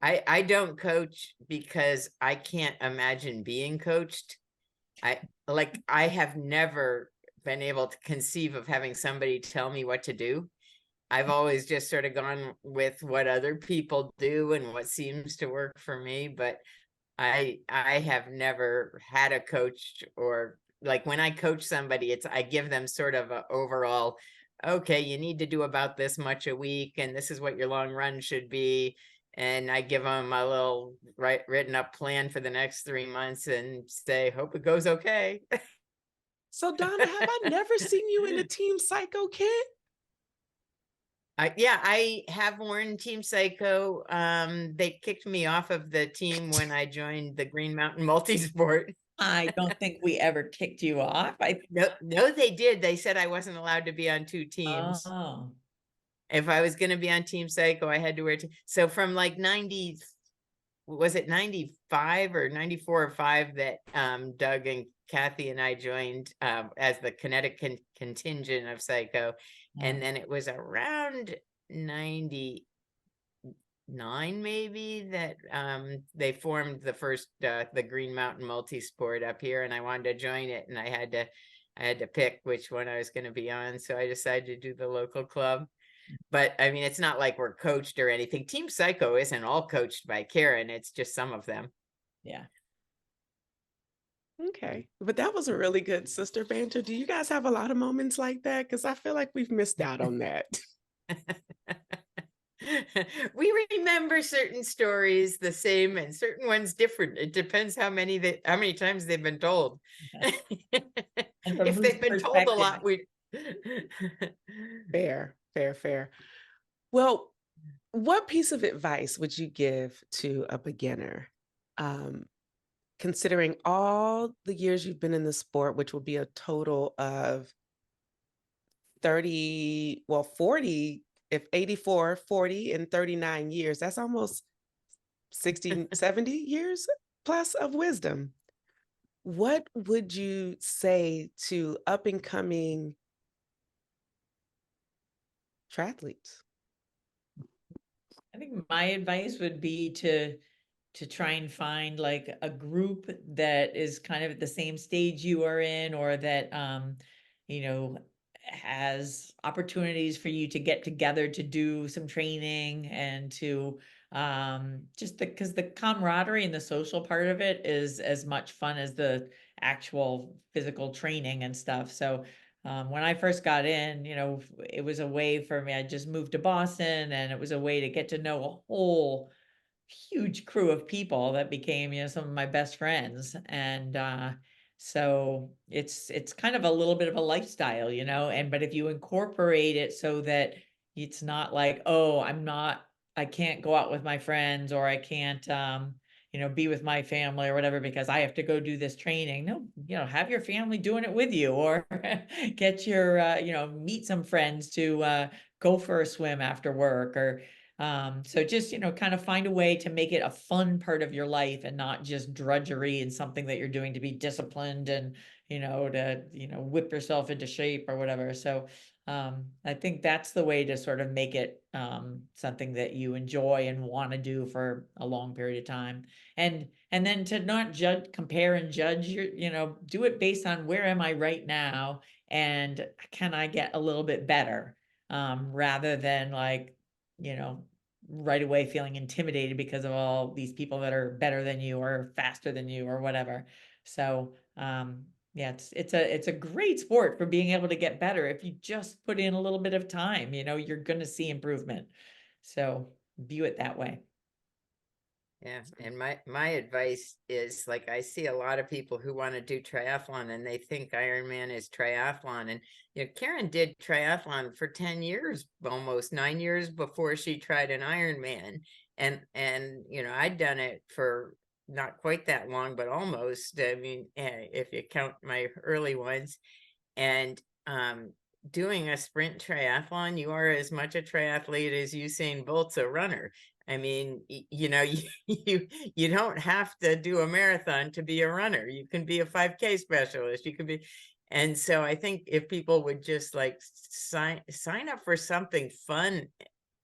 I don't coach because I can't imagine being coached. I have never been able to conceive of having somebody tell me what to do. I've always just sort of gone with what other people do and what seems to work for me, but I have never had a coach or like when I coach somebody, I give them sort of a overall, okay, you need to do about this much a week, and this is what your long run should be. And I give them a little written up plan for the next 3 months and say, hope it goes okay. So Donna, have I never seen you in a Team Psycho kit? Yeah, I have worn Team Psycho. They kicked me off of the team when I joined the Green Mountain Multisport. I don't think we ever kicked you off. No, they did. They said I wasn't allowed to be on 2 teams. Oh, If I was going to be on Team Psycho, I had to wear. So from like 90, was it 95 or 94 or 5 that Doug and Kathy and I joined as the kinetic contingent of Psycho. And then it was around 99 maybe that they formed the first the Green Mountain Multisport up here, and I wanted to join it, and I had to pick which one I was going to be on, so I decided to do the local club. But I mean, it's not like we're coached or anything. Team Psycho isn't all coached by Karen, it's just some of them. yeah. Okay. But that was a really good sister banter. Do you guys have a lot of moments like that? Because I feel like we've missed out on that. We remember certain stories the same and certain ones different. It depends how many times they've been told. And from If whose they've been told a lot, perspective? Fair. Well, what piece of advice would you give to a beginner, considering all the years you've been in the sport, which will be a total of 40, if 84, 40, and 39 years, that's almost 60, 70 years plus of wisdom. What would you say to up and coming triathletes? I think my advice would be to try and find like a group that is kind of at the same stage you are in, or that you know, has opportunities for you to get together to do some training, and to just because the camaraderie and the social part of it is as much fun as the actual physical training and stuff. So when I first got in, you know, it was a way for me. I just moved to Boston, and it was a way to get to know a whole huge crew of people that became, you know, some of my best friends. And so it's kind of a little bit of a lifestyle, you know, and but if you incorporate it so that it's not like, oh, I can't go out with my friends, or I can't you know, be with my family or whatever because I have to go do this training. No, you know, have your family doing it with you, or get your you know, meet some friends to go for a swim after work, or so just, you know, kind of find a way to make it a fun part of your life and not just drudgery and something that you're doing to be disciplined and, you know, to, you know, whip yourself into shape or whatever. So I think that's the way to sort of make it something that you enjoy and want to do for a long period of time. And then to not compare and judge your, you know, do it based on where am I right now and can I get a little bit better, rather than like, you know, right away feeling intimidated because of all these people that are better than you or faster than you or whatever. So yeah, it's a great sport for being able to get better. If you just put in a little bit of time, you know, you're gonna see improvement. So view it that way. Yeah, and my advice is, like, I see a lot of people who want to do triathlon and they think Ironman is triathlon. And you know, Karen did triathlon for 10 years, almost 9 years before she tried an Ironman. And you know, I'd done it for not quite that long, but almost. I mean, if you count my early ones. And doing a sprint triathlon, you are as much a triathlete as Usain Bolt's a runner. I mean, you know, you don't have to do a marathon to be a runner. You can be a 5K specialist. You can be, and so I think if people would just like sign up for something fun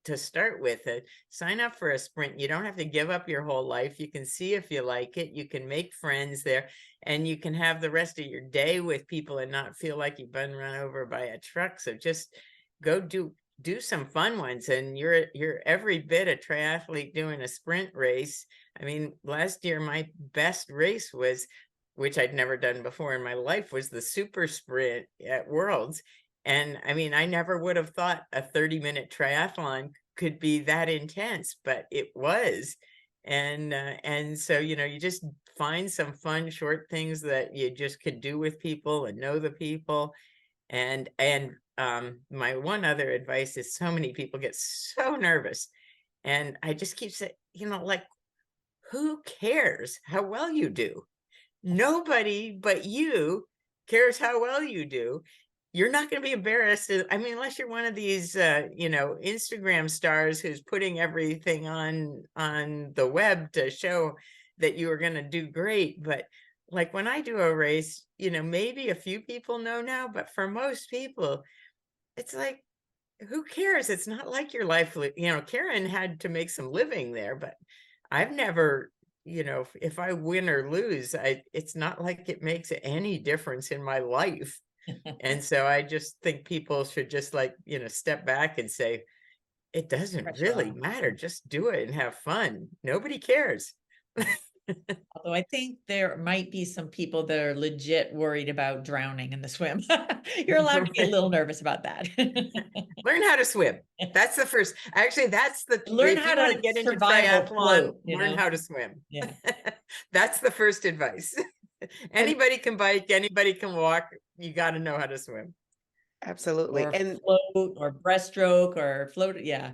to start with, it, sign up for a sprint. You don't have to give up your whole life. You can see if you like it. You can make friends there, and you can have the rest of your day with people and not feel like you've been run over by a truck. So just go do some fun ones, and you're every bit a triathlete doing a sprint race. I mean, last year my best race was which I'd never done before in my life, was the super sprint at Worlds. And I mean, I never would have thought a 30-minute triathlon could be that intense, but it was. And so, you just find some fun short things that you just could do with people and know the people. And my one other advice is, so many people get so nervous. And I just keep saying, like, who cares how well you do? Nobody but you cares how well you do. You're not going to be embarrassed. I mean, unless you're one of these, Instagram stars who's putting everything on the web to show that you are going to do great. But like when I do a race, maybe a few people know now, but for most people, it's like, who cares? It's not like your life. Karen had to make some living there, but I've never, if I win or lose, it's not like it makes any difference in my life. And so I just think people should just step back and say, it doesn't Pressure really off. matter. Just do it and have fun. Nobody cares. Although I think there might be some people that are legit worried about drowning in the swim. You're allowed to be a little nervous about that. Learn how to swim. That's the first. Actually, that's Learn if how you want to to get into survive or triathlon, float, learn how to swim. Yeah. That's the first advice. Anybody can bike, anybody can walk. You got to know how to swim. Absolutely. Or And float or breaststroke or float. Yeah.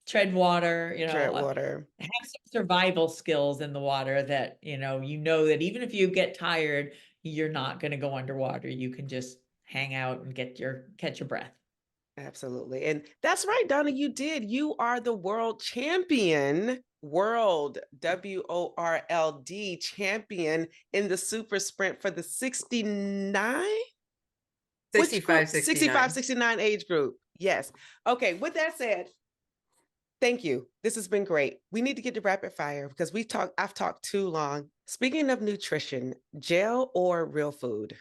Tread water, tread water. have some survival skills in the water that, you know that even if you get tired, you're not going to go underwater. You can just hang out and catch your breath. Absolutely. And that's right, Donna, you did. You are the world champion, world WORLD champion in the super sprint for the 69? 65, 65, 69 age group. Yes. Okay. With that said, thank you. This has been great. We need to get to rapid fire because I've talked too long. Speaking of nutrition, gel or real food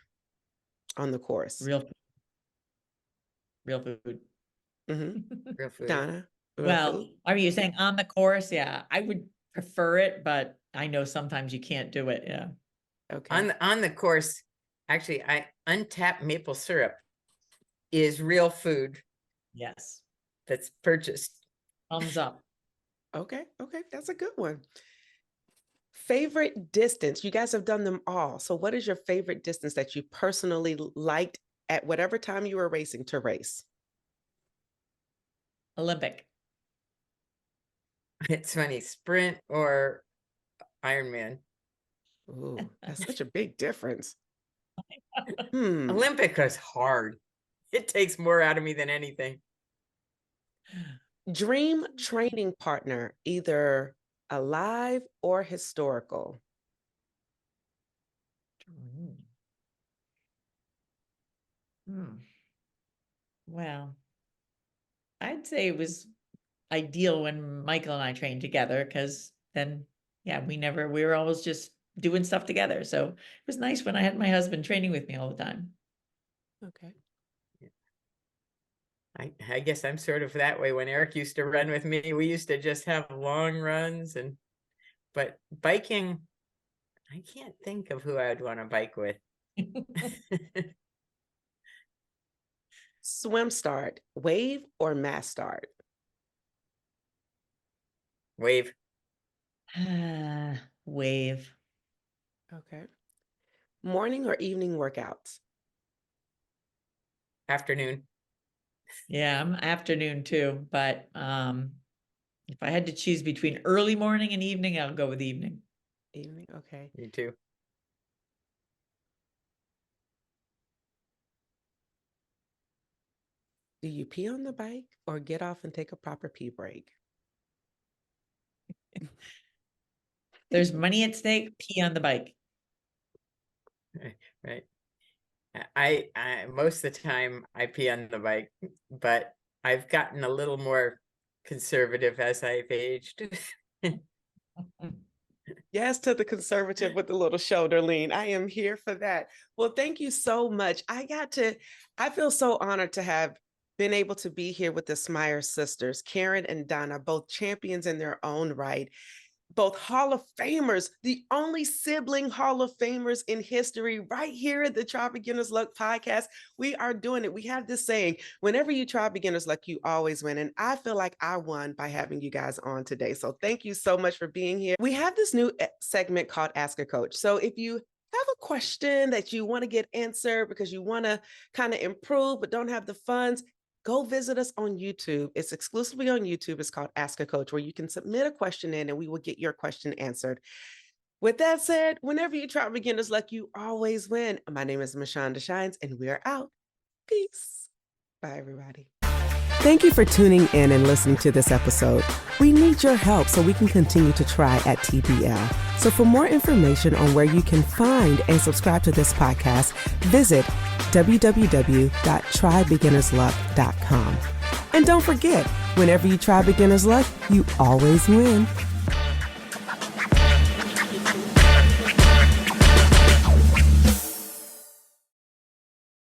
on the course? Real food. Real food. Donna? Well, are you saying on the course? Yeah, I would prefer it, but I know sometimes you can't do it. Yeah. Okay. On the course, actually, untapped maple syrup is real food Yes. that's purchased. Thumbs up. Okay. That's a good one. Favorite distance? You guys have done them all. So what is your favorite distance that you personally liked at whatever time you were racing to race? Olympic. It's funny, sprint or Ironman. Ooh, that's such a big difference. Olympic is hard. It takes more out of me than anything. Dream training partner, either alive or historical. Well, I'd say it was ideal when Michael and I trained together because then, yeah, we were always just doing stuff together. So it was nice when I had my husband training with me all the time. Okay. I guess I'm sort of that way. When Eric used to run with me, we used to just have long runs, but biking, I can't think of who I'd want to bike with. Swim start, wave or mass start? Wave. Wave. Okay. Morning or evening workouts? Afternoon. Yeah, I'm afternoon too, but if I had to choose between early morning and evening, I'll go with evening. Evening, okay. Me too. Do you pee on the bike or get off and take a proper pee break? There's money at stake, pee on the bike. Right. I most of the time I pee on the bike, but I've gotten a little more conservative as I've aged. Yes, to the conservative with the little shoulder lean. I am here for that. Well, thank you so much. I feel so honored to have been able to be here with the Smyers sisters, Karen and Donna, both champions in their own right. both Hall of Famers, the only sibling Hall of Famers in history, right here at the Try Beginner's Luck podcast. We are doing it. We have this saying, whenever you try beginner's luck, you always win. And I feel like I won by having you guys on today. So thank you so much for being here. We have this new segment called Ask a Coach. So if you have a question that you want to get answered because you want to kind of improve but don't have the funds, go visit us on YouTube. It's exclusively on YouTube. It's called Ask a Coach, where you can submit a question in and we will get your question answered. With that said, whenever you try beginner's luck, you always win. My name is Mashonda Shines, and we are out. Peace. Bye, everybody. Thank you for tuning in and listening to this episode. We need your help so we can continue to try at TBL. So for more information on where you can find and subscribe to this podcast, visit www.trybeginnersluck.com. And don't forget, whenever you try beginner's luck, you always win.